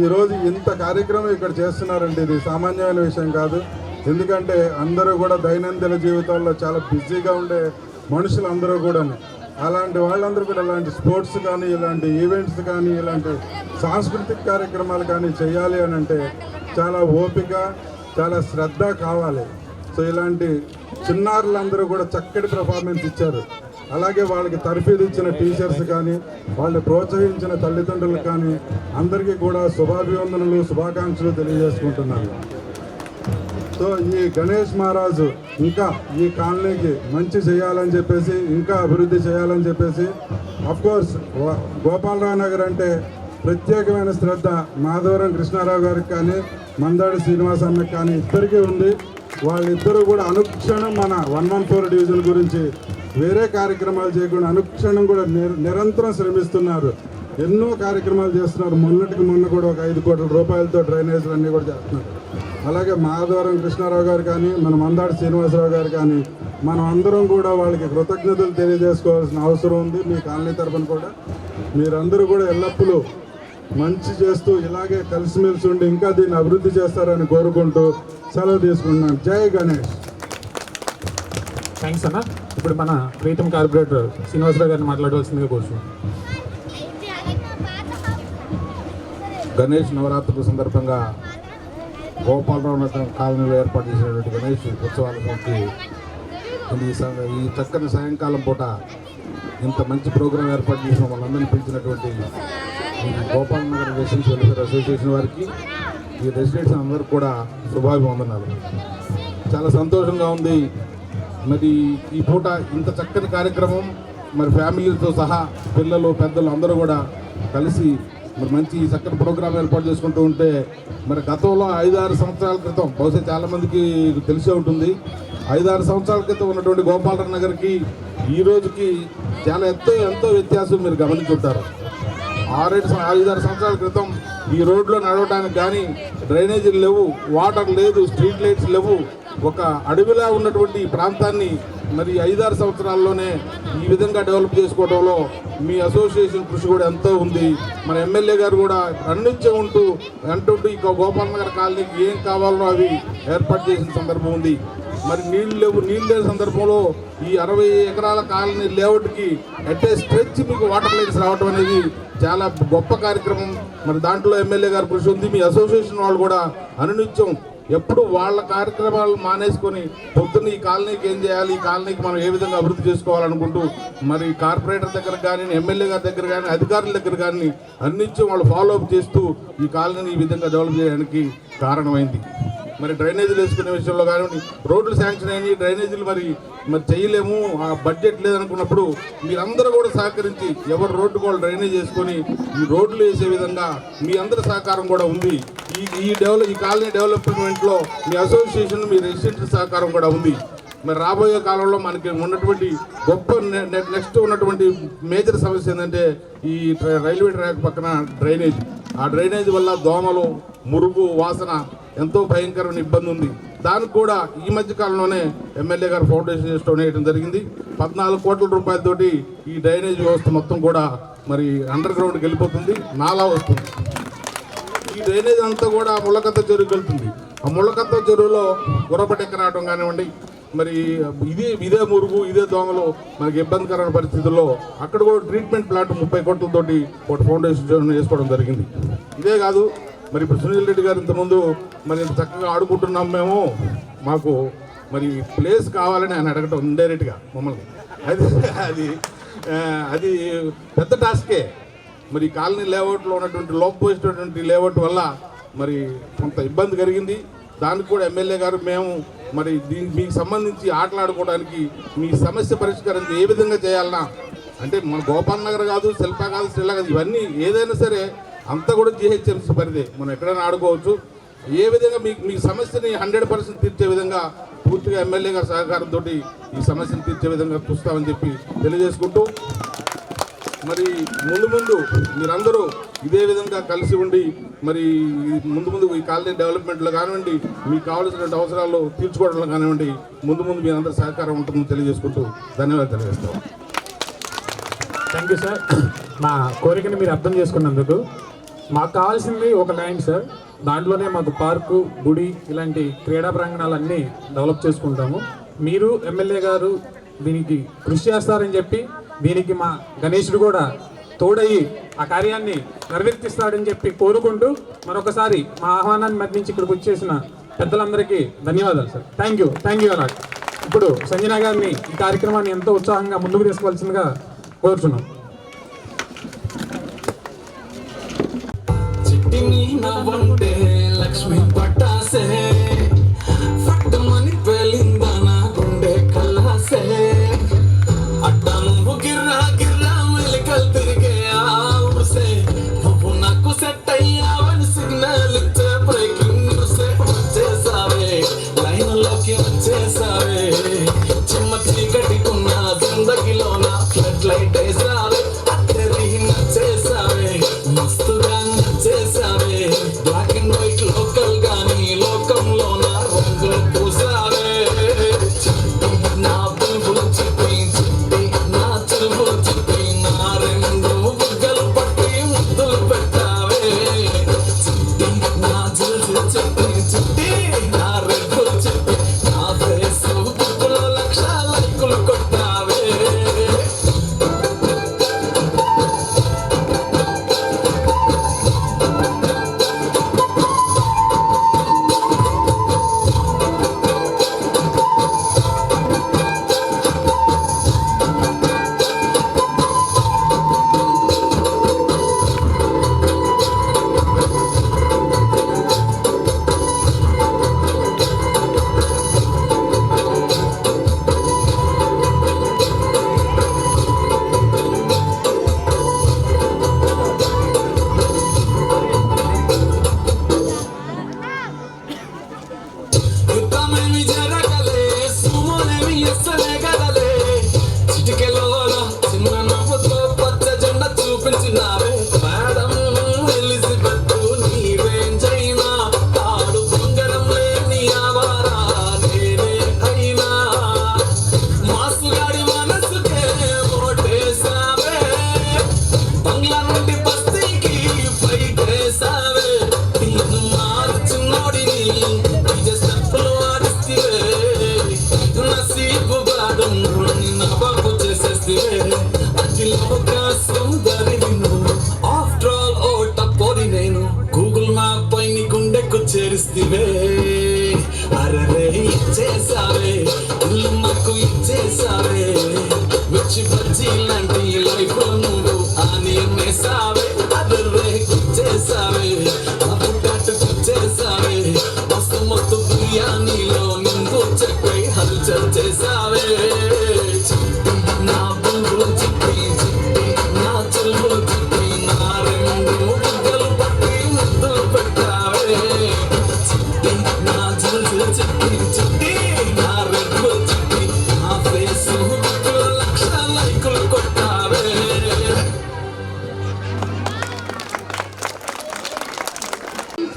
ఈరోజు ఇంత కార్యక్రమం ఇక్కడ చేస్తున్నారంటే ఇది సామాన్యమైన విషయం కాదు. ఎందుకంటే అందరూ కూడా దైనందిన జీవితాల్లో చాలా బిజీగా ఉండే మనుషులు అందరూ కూడా, అలాంటి వాళ్ళందరూ కూడా ఇలాంటి స్పోర్ట్స్ కానీ, ఇలాంటి ఈవెంట్స్ కానీ, ఇలాంటి సాంస్కృతిక కార్యక్రమాలు కానీ చేయాలి అని అంటే చాలా ఓపిక, చాలా శ్రద్ధ కావాలి. సో ఇలాంటి చిన్నారులందరూ కూడా చక్కటి పర్ఫార్మెన్స్ ఇచ్చారు. అలాగే వాళ్ళకి తర్ఫీదు ఇచ్చిన టీచర్స్ కానీ, వాళ్ళని ప్రోత్సహించిన తల్లిదండ్రులకు కానీ అందరికీ కూడా శుభాభివందనలు, శుభాకాంక్షలు తెలియజేసుకుంటున్నాను. సో ఈ గణేష్ మహారాజు ఇంకా ఈ కాలనీకి మంచి చేయాలని చెప్పేసి, ఇంకా అభివృద్ధి చేయాలని చెప్పేసి, అఫ్కోర్స్ గోపాలరావు నగర్ అంటే ప్రత్యేకమైన శ్రద్ధ మాధవరం కృష్ణారావు గారికి కానీ, మందాడి శ్రీనివాస్ అన్నకి కానీ ఇద్దరికీ ఉంది. వాళ్ళిద్దరూ కూడా అనుక్షణం మన 114 డివిజన్ గురించి వేరే కార్యక్రమాలు చేయకుండా అనుక్షణం కూడా నిరంతరం శ్రమిస్తున్నారు. ఎన్నో కార్యక్రమాలు చేస్తున్నారు. మొన్న కూడా ఒక 5 కోట్ల రూపాయలతో డ్రైనేజీలు అన్నీ కూడా చేస్తున్నారు. అలాగే మాధవరం కృష్ణారావు గారు కానీ, మన మందాడి శ్రీనివాసరావు గారు కానీ, మనం అందరం కూడా వాళ్ళకి కృతజ్ఞతలు తెలియజేసుకోవాల్సిన అవసరం ఉంది. మీ కాలనీ తరఫున కూడా మీరందరూ కూడా ఎల్లప్పుడూ మంచి చేస్తూ ఇలాగే కలిసిమెలిసి ఉండి ఇంకా దీన్ని అభివృద్ధి చేస్తారని కోరుకుంటూ సెలవు తీసుకుంటున్నాను. జై గణేష్. థ్యాంక్స్ అన్న. ఇప్పుడు మన ప్రీతం కార్పొరేటర్ శ్రీనివాసరావు గారిని మాట్లాడవలసిందిగా కూర్చున్నాం. గణేష్ నవరాత్రుల సందర్భంగా గోపాలరావు నగర్ కాలనీలో ఏర్పాటు చేసినటువంటి గణేష్ ఉత్సవాలకి ఈ చక్కని సాయంకాలం పూట ఇంత మంచి ప్రోగ్రాం ఏర్పాటు చేసిన వాళ్ళందరినీ పిలిచినటువంటి ఈ Gopal Nagar residence welfare association వారికి, ఈ రెసిడెంట్స్ అందరికీ కూడా శుభాభివందనాలు. చాలా సంతోషంగా ఉంది. మరి ఈ పూట ఇంత చక్కని కార్యక్రమం మరి ఫ్యామిలీతో సహా పిల్లలు, పెద్దలు అందరూ కూడా కలిసి మరి మంచి చక్కని ప్రోగ్రాం ఏర్పాటు చేసుకుంటూ ఉంటే, మరి గతంలో 5-6 సంవత్సరాల క్రితం, బహుశా చాలామందికి తెలిసే ఉంటుంది, 5-6 సంవత్సరాల క్రితం ఉన్నటువంటి గోపాలరావు నగర్కి ఈ రోజుకి చాలా ఎంతో వ్యత్యాసం మీరు గమనించుంటారు. 5-6 సంవత్సరాల క్రితం ఈ రోడ్లో నడవడానికి కానీ డ్రైనేజీలు లేవు, వాటర్ లేదు, స్ట్రీట్ లైట్స్ లేవు. ఒక అడవిలా ఉన్నటువంటి ఈ ప్రాంతాన్ని మరి 5-6 సంవత్సరాల్లోనే ఈ విధంగా డెవలప్ చేసుకోవడంలో మీ అసోసియేషన్ కృషి కూడా ఎంతో ఉంది. మన ఎమ్మెల్యే గారు కూడా అన్నిత్యం అంటూ ఇక గోపాల్ నగర్ కాలనీకి ఏం కావాలో అవి ఏర్పాటు చేసిన సందర్భం ఉంది. మరి నీళ్ళు లేని సందర్భంలో ఈ 60 ఎకరాల కాలనీ లేఅవుట్కి అట్ ఏ స్ట్రెచ్ మీకు వాటర్ లైన్స్ రావడం అనేది చాలా గొప్ప కార్యక్రమం. మరి దాంట్లో ఎమ్మెల్యే గారు కృషి ఉంది. మీ అసోసియేషన్ వాళ్ళు కూడా అనునిత్యం ఎప్పుడు వాళ్ళ కార్యక్రమాలు మానేసుకొని పొద్దున్న ఈ కాలనీకి ఏం చేయాలి, ఈ కాలనీకి మనం ఏ విధంగా అభివృద్ధి చేసుకోవాలనుకుంటూ మరి కార్పొరేటర్ దగ్గర కానీ, ఎమ్మెల్యే గారి దగ్గర కానీ, అధికారుల దగ్గర కానీ అన్నించి వాళ్ళు ఫాలో అప్ చేస్తూ ఈ కాలనీని ఈ విధంగా డెవలప్ చేయడానికి కారణమైంది. మరి డ్రైనేజీలు వేసుకునే విషయంలో కానివ్వండి, రోడ్లు శాంక్షన్ అయినాయి, డ్రైనేజీలు మరి చేయలేము, ఆ బడ్జెట్ లేదనుకున్నప్పుడు మీరందరూ కూడా సహకరించి ఎవరు రోడ్డుకు వాళ్ళు డ్రైనేజ్ చేసుకొని ఈ రోడ్లు వేసే విధంగా మీ అందరి సహకారం కూడా ఉంది. ఈ కాలనీ డెవలప్మెంట్లో మీ అసోసియేషన్, మీ రెసిడెంట్ సహకారం కూడా ఉంది. మరి రాబోయే కాలంలో మనకి ఉన్నటువంటి గొప్ప నెక్స్ట్ ఉన్నటువంటి మేజర్ సమస్య ఏంటంటే ఈ రైల్వే ట్రాక్ పక్కన డ్రైనేజ్. ఆ డ్రైనేజ్ వల్ల దోమలు, మురుగు, వాసన ఎంతో భయంకరమైన ఇబ్బంది ఉంది. దానికి కూడా ఈ మధ్య కాలంలోనే ఎమ్మెల్యే గారు ఫౌండేషన్ చేసి డొనేట్ చేయడం జరిగింది. 14 కోట్ల రూపాయలతోటి ఈ డ్రైనేజ్ వ్యవస్థ మొత్తం కూడా మరి అండర్ గ్రౌండ్కి వెళ్ళిపోతుంది, నాలా వస్తుంది. ఈ డ్రైనేజ్ అంతా కూడా ముళ్ళకత్త చెరువుకి వెళ్తుంది. ఆ ముళ్ళకత్త చెరువులో గుర్రపటెక్క రావడం కానివ్వండి, మరి ఇదే మురుగు, ఇదే దోమలు మనకి ఇబ్బందికరమైన పరిస్థితుల్లో అక్కడ కూడా ట్రీట్మెంట్ ప్లాంట్ 30 కోట్లతోటి ఒకటి ఫౌండేషన్ చేసుకోవడం జరిగింది. ఇదే కాదు, మరి ఇప్పుడు సునీల్ రెడ్డి గారు ఇంతకుముందు మరి ఇంత చక్కగా ఆడుకుంటున్నాం మేము, మాకు మరి ప్లేస్ కావాలని ఆయన అడగటం ఇండైరెక్ట్గా మమ్మల్ని. అది పెద్ద టాస్కే. మరి కాలనీ లేఅవుట్లో ఉన్నటువంటి లోపపోయేటువంటి లేఅవుట్ వల్ల మరి కొంత ఇబ్బంది కలిగింది. దానికి కూడా ఎమ్మెల్యే గారు మేము మరి మీకు సంబంధించి ఆటలాడుకోవడానికి మీ సమస్య పరిష్కారం ఏ విధంగా చేయాలన్నా, అంటే మన గోపాల్ నగర్ కాదు, శిల్పా కాదు, శ్రీలా కాదు, ఇవన్నీ ఏదైనా సరే అంతా కూడా జిహెచ్ఎంసీ పరిధే, మనం ఎక్కడైనా ఆడుకోవచ్చు. ఏ విధంగా మీ సమస్యని 100% తీర్చే విధంగా పూర్తిగా ఎమ్మెల్యే గారి సహకారంతో ఈ సమస్యను తీర్చే విధంగా చూస్తామని చెప్పి తెలియజేసుకుంటూ, మరి ముందు మీరందరూ ఇదే విధంగా కలిసి ఉండి మరి ముందు ఈ కాలనీ డెవలప్మెంట్లో కానివ్వండి, మీకు కావాల్సినటువంటి అవసరాలు తీర్చుకోవడంలో కానివ్వండి, ముందు మీరందరూ సహకారం ఉంటుందని తెలియజేసుకుంటూ ధన్యవాదాలు తెలియజేస్తాం. Thank you sir. మా కోరికని మీరు అర్థం చేసుకున్నందుకు. మాకు కావాల్సింది ఒక ల్యాండ్ సార్, దాంట్లోనే మాకు పార్కు, గుడి ఇలాంటి క్రీడా ప్రాంగణాలన్నీ డెవలప్ చేసుకుంటాము. మీరు ఎమ్మెల్యే గారు దీనికి కృషి చేస్తారని చెప్పి, దీనికి మా గణేశుడు కూడా తోడయి ఆ కార్యాన్ని నిర్వర్తిస్తాడని చెప్పి కోరుకుంటూ మరొకసారి మా ఆహ్వానాన్ని మధ్యించి ఇక్కడికి వచ్చేసిన పెద్దలందరికీ ధన్యవాదాలు సార్. Thank you a lot. ఇప్పుడు సంజన గారిని ఈ కార్యక్రమాన్ని ఎంతో ఉత్సాహంగా ముందుకు తీసుకోవాల్సిందిగా కోరుచున్నాం. లక్ష్మి పట్టాసే ఫట్టమని పేలిందా నా గుండె కల్లాసే అడ్డా నువ్వు గిర్రా మెలికలు తిరిగే ఆవుసే నువ్వు నాకు సెట్ అయ్యావని సిగ్నల్ ఇచ్చే బ్రేకింగ్ న్యూసే వచ్చేసావే లైన్లోకి వచ్చేసావే చిమ్మ చీకటికున్న జిందగీలో నా ఫ్లడ్ లైట్ వేసావే అద్దరి నచ్చేసావే మస్తుగా నచ్చేసావే బ్లాక్ అండ్ వైట్ లోకల్ గానీ లోకం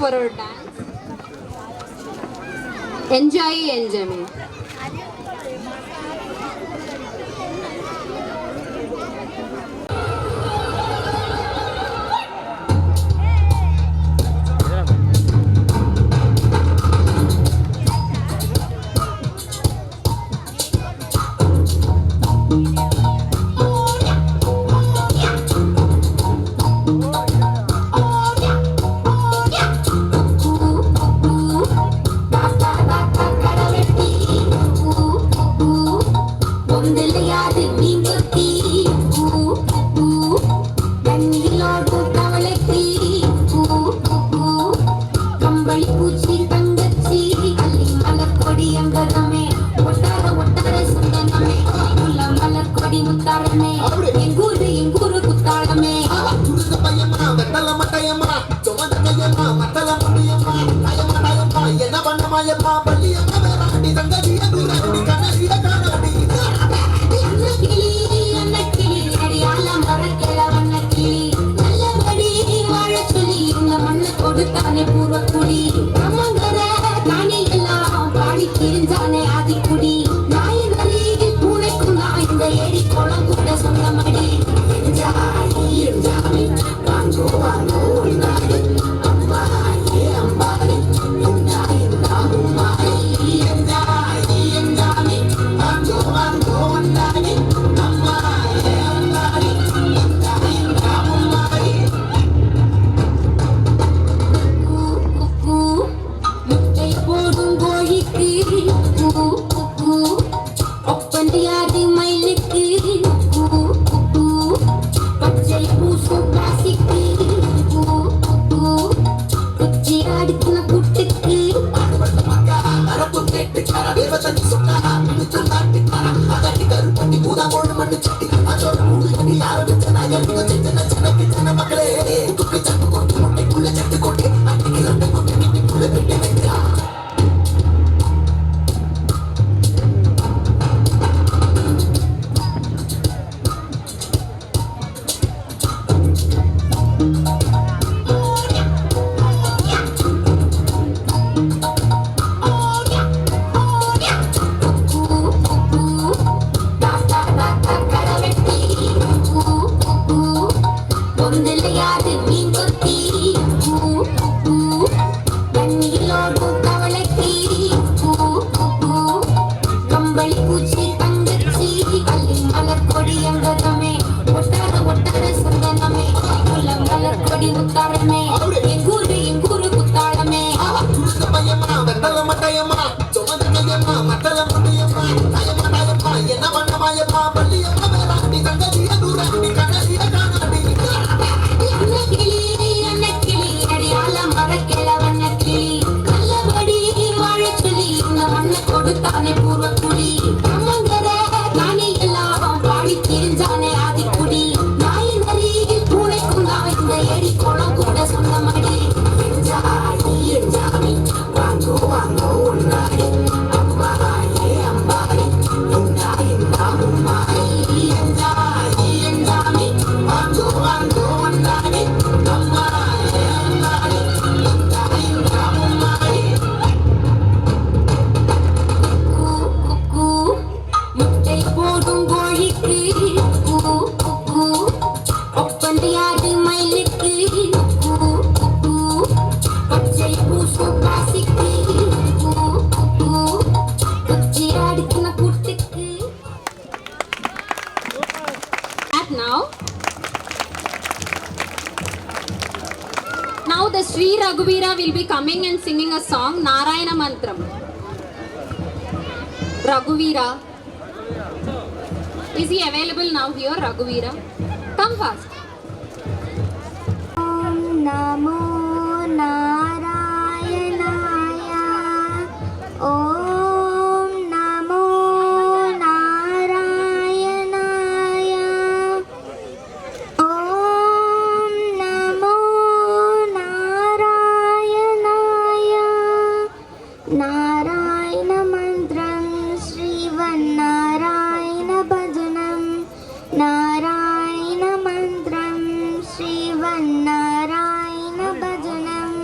for our dance. Enjoy me. Now the Sri Raghuveera will be coming and singing a song, Narayana Mantram. Raghuveera. Is he available now here, Raghuveera? Come fast. Om Namo Narayanaya. Om Namo Narayanaya. Om Namo Narayanaya. Narayana Mantram Srivanarayana Bhajanam. Narayana Mantram Srivanarayana Bhajanam.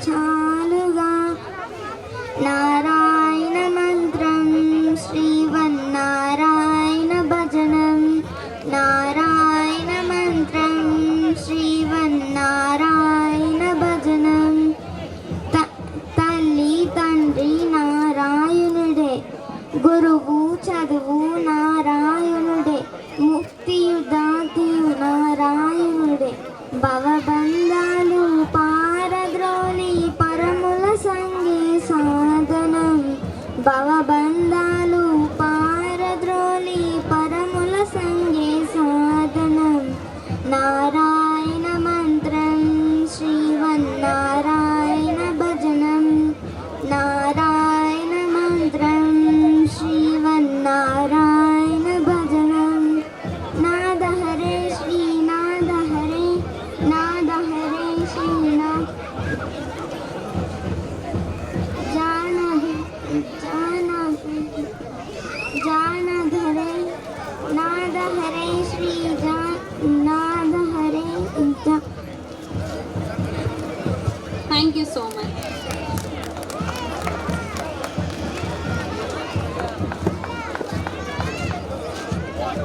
చాలుగా Narayana మంత్రం శ్రీవన్నారాయణ భజనం నారాయణ మంత్రం శ్రీవన్నారాయణ భజనం తల్లి తండ్రి నారాయణుడే గురువు చదువు నారాయణుడే ముక్తియుదాతియు నారాయణుడే భవబంధాలు పారద్రోలి పరముల సంగే సాధనం భవబంధాలు పారద్రోలి పరముల సంగే సాధనం నారాయణ మంత్రం శ్రీవన్నారాయణ భజనం నారాయణ మంత్రం శ్రీవన్నారాయణ భజనం నాద హరే శ్రీనాథ హరే నాద హరే శ్రీనాథ జానధరే నాద హరే శ్రీ నాద హరే thank you so much.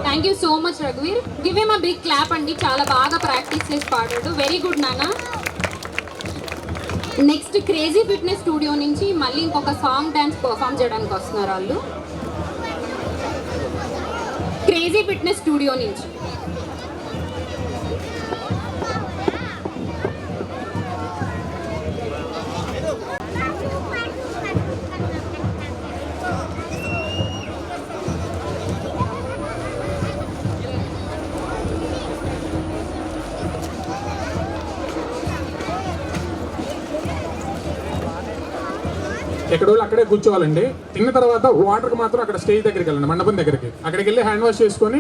Thank you so much రఘువీర్. Give him a big clap అండి. చాలా బాగా ప్రాక్టీస్ చేసి పాడాడు. వెరీ గుడ్ నాన్న. నెక్స్ట్ క్రేజీ ఫిట్నెస్ స్టూడియో నుంచి మళ్ళీ ఇంకొక సాంగ్ డ్యాన్స్ పర్ఫామ్ చేయడానికి వస్తున్నారు వాళ్ళు. క్రేజీ ఫిట్నెస్ స్టూడియో నుంచి ఎక్కడో అక్కడే కూర్చోవాలండి. తిన్న తర్వాత వాటర్కి మాత్రం అక్కడ స్టేజ్ దగ్గరికి వెళ్ళండి, మండపం దగ్గరికి. అక్కడికి వెళ్ళి హ్యాండ్ వాష్ చేసుకొని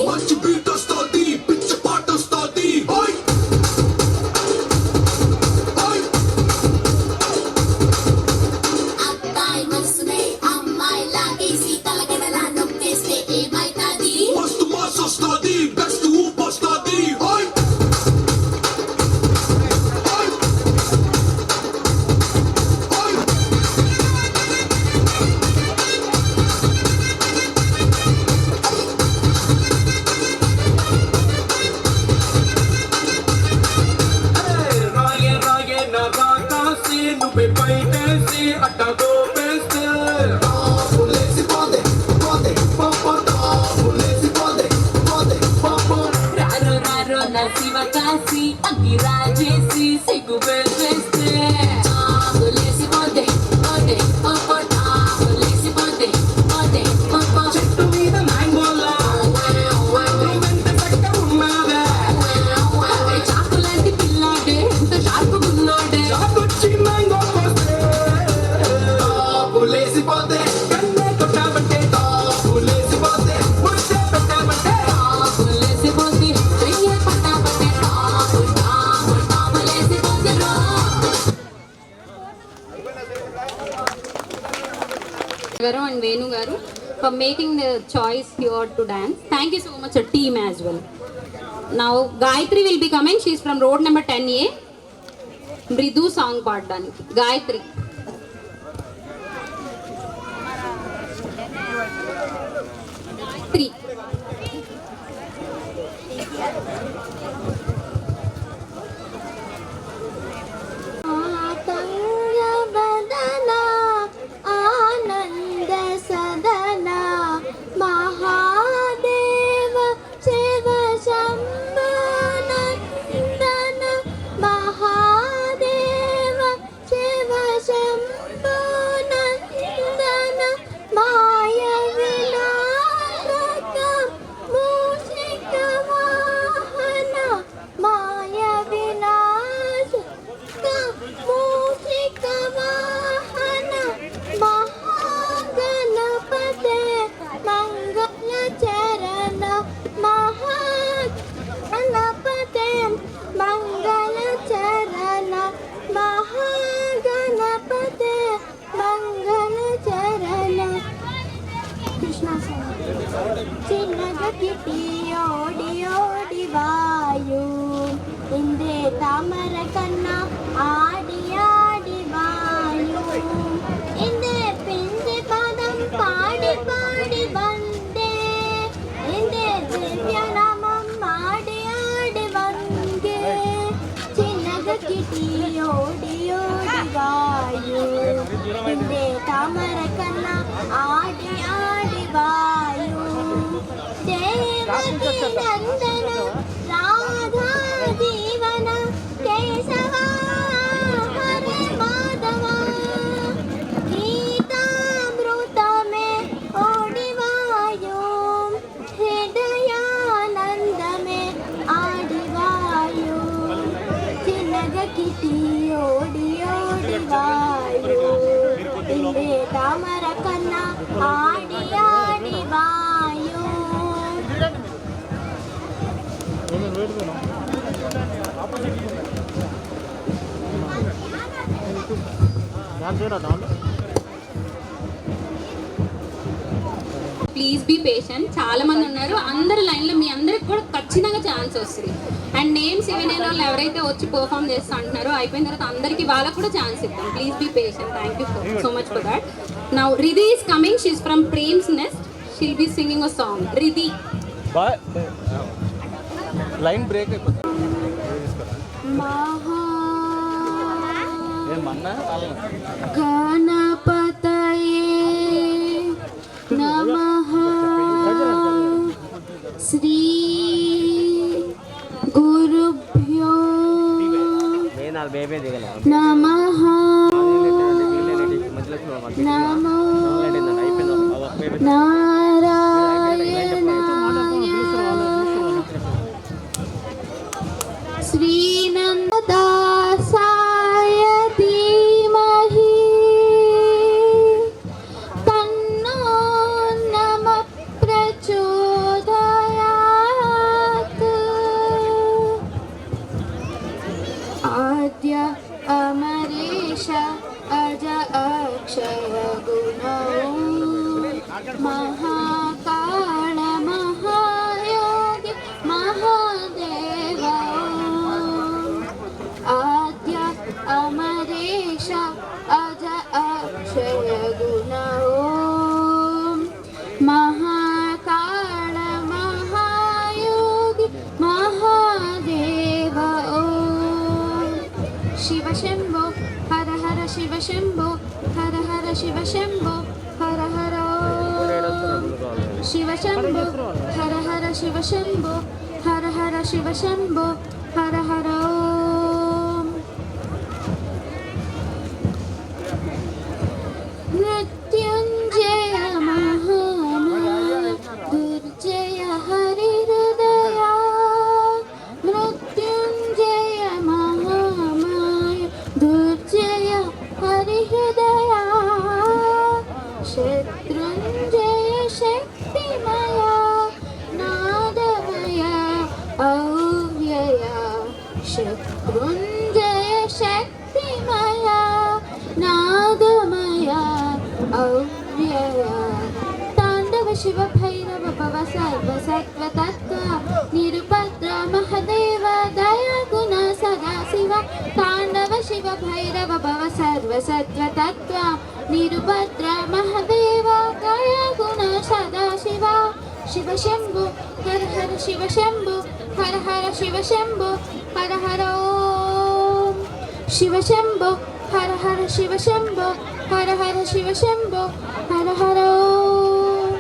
మంచి బీట్ వస్తుంది, పిచ్చి పాట వస్తుంది. శివ కాసి అగిరాజేసి సిగ్గు పెట్టేస్తే ఆకులేసి పోతే పోతే పోతే ఆకులేసి పోతే పోతే పోతే చెట్టు మీద మ్యాంగోలా వెంట చక్క ఉన్నావే చాకులాంటి పిల్లాడే ఎంత షార్పుకున్నాడే చాకొచ్చి మ్యాంగో కోస్తే టాపులేసిపోతే కన్నే కొట్టామంటే టాపులేసిపోతే ముడిసే పెట్టామంటే ఆకులేసిపోతే చెయ్యి పట్టాపట్టే టాపులేసిపోతే Garu and Venu Garu for making the choice here to dance. Thank you so much, a team as well. Now Gayatri will be coming. She is from road number 10A. Mridu song పాడడానికి Gayatri. Gayatri. ఆతంగవదనా ఆనంద సదనా మహాదేవ శివ శంభోనందన మహాదేవ శివ శంభోనందన మాయ వినాశక మూషిక వాహన మాయ వినాశక మూషిక వాహన మహాగణపతే మంగళ చరణ మహాగణపతే మంగళ చరణ మహాగణపతే మంగళ చరణ కృష్ణ చిన్నగా కిటి ఓడి ఓడి వాయు ఇందే తామర కన్నా ఆడి ఆడి వాయు ఇందే పిండి పదం పాడి పాడి వందే ఇందే దివ్య నామం ఆడి ఆడి వందే చిన్నగా కిటి ఓడి ఓడి వాయు ఇందే తామర కన్నా ఆడి ఆడి వాయు దేవకి నందన రాధా జీవన కేశవ హరే మాధవ గీతామృతమే ఓడివాయు హృదయానందమే ఆడివాయు చిన్నగ కిటి ఓడి ఓడివాయు ఇందే తామర కన్నా ఆడి ఆడి వాయు ప్లీజ్ బీ పేషెంట్. చాలా మంది ఉన్నారు, అందరి లైన్లో మీ అందరికి కూడా ఖచ్చితంగా ఛాన్స్ వస్తుంది. అండ్ నేమ్స్ ఇవన్నీ వాళ్ళు ఎవరైతే వచ్చి పర్ఫామ్ చేస్తా అంటున్నారో అయిపోయిన తర్వాత అందరికి వాళ్ళకు కూడా ఛాన్స్ ఇద్దాం. Please be patient. Thank you so much for that. Now Ridhi is coming. She is from Prem's nest. She'll be singing a song. Ridhi. Line break అయిపోతుంది. గణపతయే నమః శ్రీ గురుభ్యో నమః నమో నారాయణాయ శ్రీనందదాసాయ ధీమహి తన్నో నమః ప్రచోదయాత్ ఆద్య అమరేశ అజ అక్షయ గుణో మహాకాళ మహాయోగి మహాదేవ ఆద్య అమరేశ అజ అక్షయ గుణ మహాకాళ మహాయోగి మహాదేవ శివ శంభో హర హర శివ శంభో హర హర శివ శంభో హర హర శివ శంభో హర హర శివ శంభో హర హర శివ శంభో హర హర ఓం మృత్యుంజయ మహామాయ దుర్జయ హరి హృదయ మృత్యుంజయ మహామాయ దుర్జయ హరి హృదయ శత్రుంజయ శక్తిమయ నాదమయ ఔవ్యయ శత్రుంజయ శక్తిమయ నాదమయ ఔవ్యయ తాండవ శివ భైరవ భవ సర్వ సత్వ తత్వ నిరుపద్ర మహదేవ దయ గుణ సదా శివ తాండవ శివ భైరవ భవ సర్వ సత్వ తత్వ నిరుపద్ర మహదేవ దయ గుణ సదా శివ శివ శంభో హర హర శివ శంభో హర హర శివ శంభో హర హర ఓం శివ శంభో హర హర శివ శంభో హర హర శివ శంభో హర హర ఓం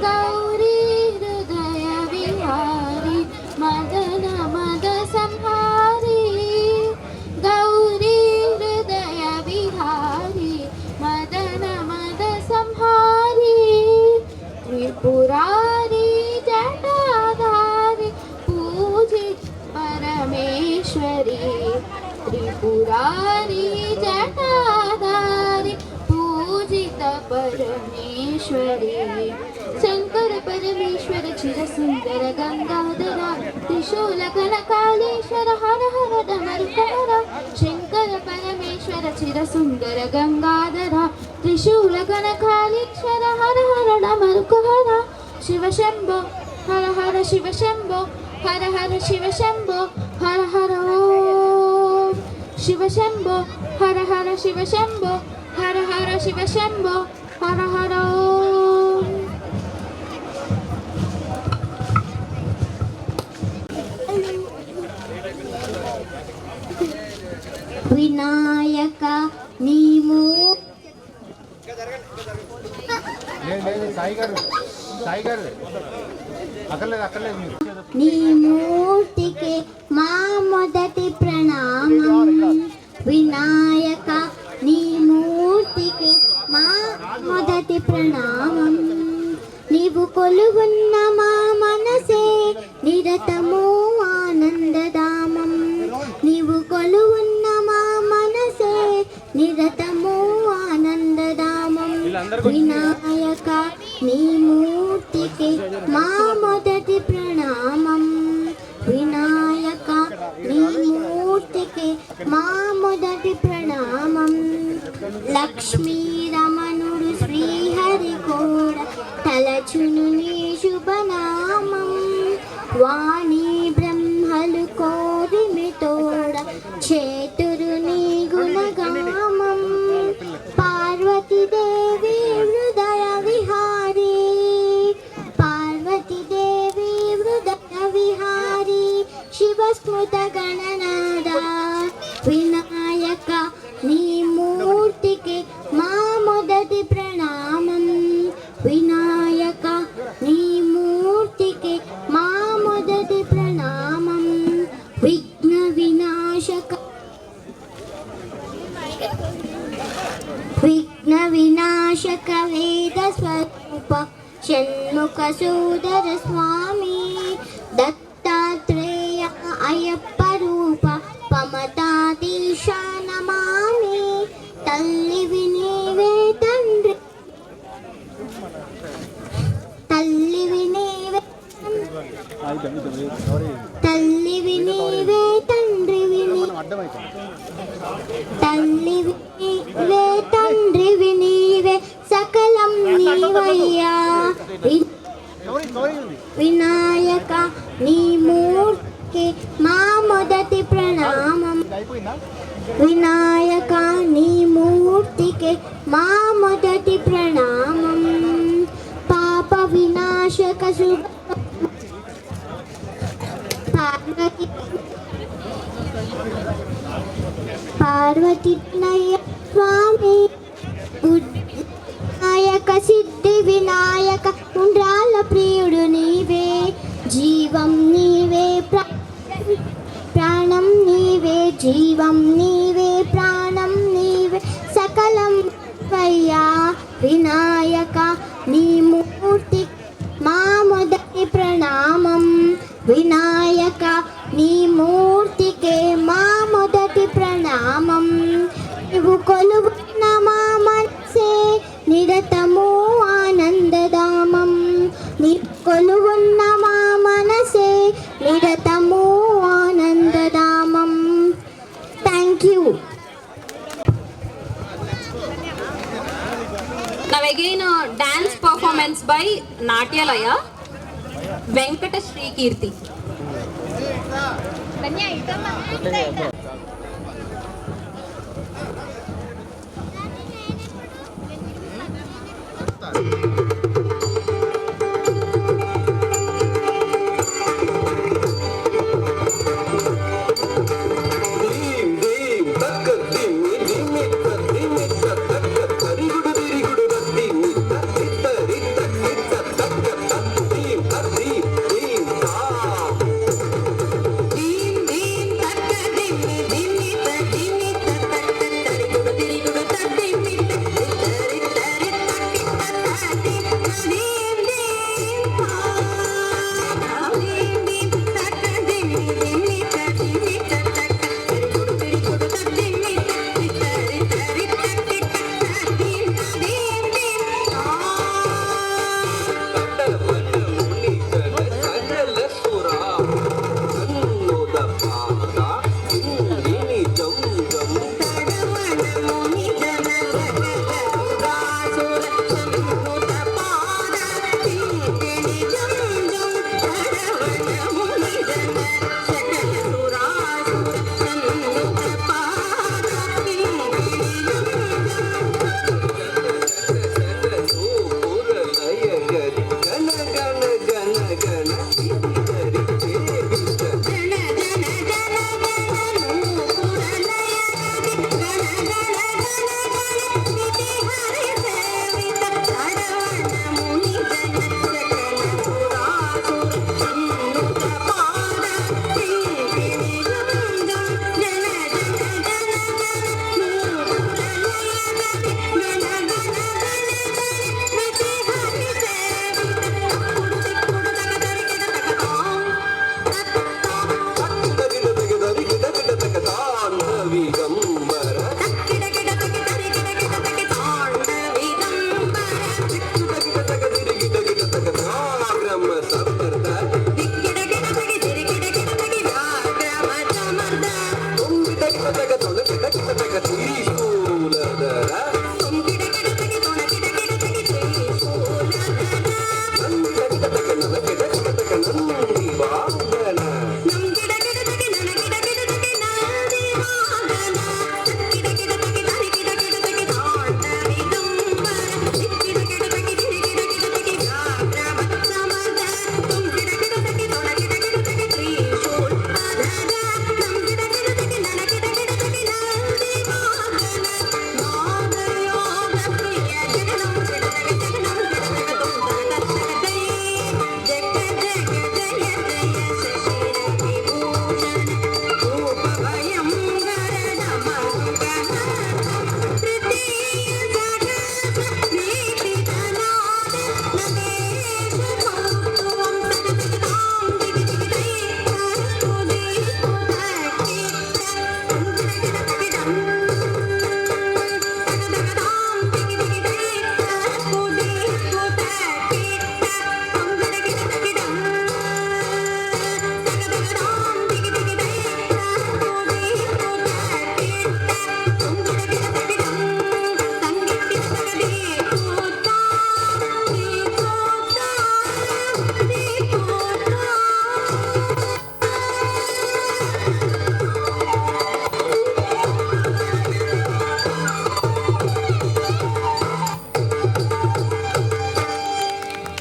గౌరీ హృదయ విహారి మదన మద సంహారి గౌరీ హృదయ విహారి మదన మద సంహారి త్రిపురారి జటాధారి పూజిత పరమేశ్వరి త్రిపురారి జటాధారి పూజిత పరమేశ్వరి శంకర పరమేశ్వర చిర సుందర గంగాధర త్రిశూల కనకాళేశ్వర హర హర డమరుకర శంకర పరమేశ్వర చిర సుందర గంగాధర త్రిశూల కనకాళేశ్వర హర హర డమరుకర శివ శంభో హర హర శివ శంభో హర హర శివ శంభో హర హర ఓం శివ శంభో హర హర శివ శంభో హర హర శివ శంభో హర హర ఓం వినాయక నీము నీ మూర్తికి మా మొదటి ప్రణామం వినాయక నీ మూర్తికి మా మొదటి ప్రణామం నీవు కొలువున్న మా మనసే నిరతము ఆనందధామం నీవు కొలువున్న మా మనసే నిరతము ఆనందధామం వినాయక నీ మూర్తికి మా మొదటి ప్రణామం వినాయక నీ మూర్తికి మా మొదటి ప్రణామం లక్ష్మీ రమణుడు శ్రీహరి కూడా తలచును నీ శుభనామం వాణి బ్రహ్మలు కోరిమి తోడ చేతురు నీ గుణగామం పార్వతీదేవి హృదయ విహారీ పార్వతీదేవి హృదయ విహారీ శివస్మృత గణనాద వినాయక నీ మూర్తికి మా మొదటి ప్రణామం వినాయక నీ మూర్తికి మా మొదటి ప్రణామం విఘ్న వినాశక విఘ్న వినాశక వేద స్వరూప షణ్ముఖ సోదర స్వామి దత్తాత్రేయ అయ్యప్ప రూప పమతాదీశ నమామి తల్లివి నీవే తండ్రి తల్లివి నీవే తల్లివి నీవే తండ్రివి తల్లివి నీవే తండ్రివి నీవే సకలం నీవయ్యా వినాయక నీ మూర్తికి మా మొదటి ప్రణామం వినాయక నీ మూర్తికి మా మొదటి ప్రణామం పాప వినాశక శుభ పార్వతి స్వామి వినాయక సిద్ధి వినాయక ఉండ్రాల ప్రియుడు నీవే జీవం నీవే జీవం నీవే ప్రాణం నీవే సకలం వయ్యా వినాయక నీ మూర్తి మా మొదటి ప్రణామం వినాయక నీ మూర్తికే మా మొదటి ప్రణామం నీవు కొలువున్న మా మనసే నిరతము ఆనందధామం నీ కొలువున్న మా మనసే నిరతము ఆనందధామం. Thank you. Now again dance performance by Natyalaya, Venkata Sri Kirti.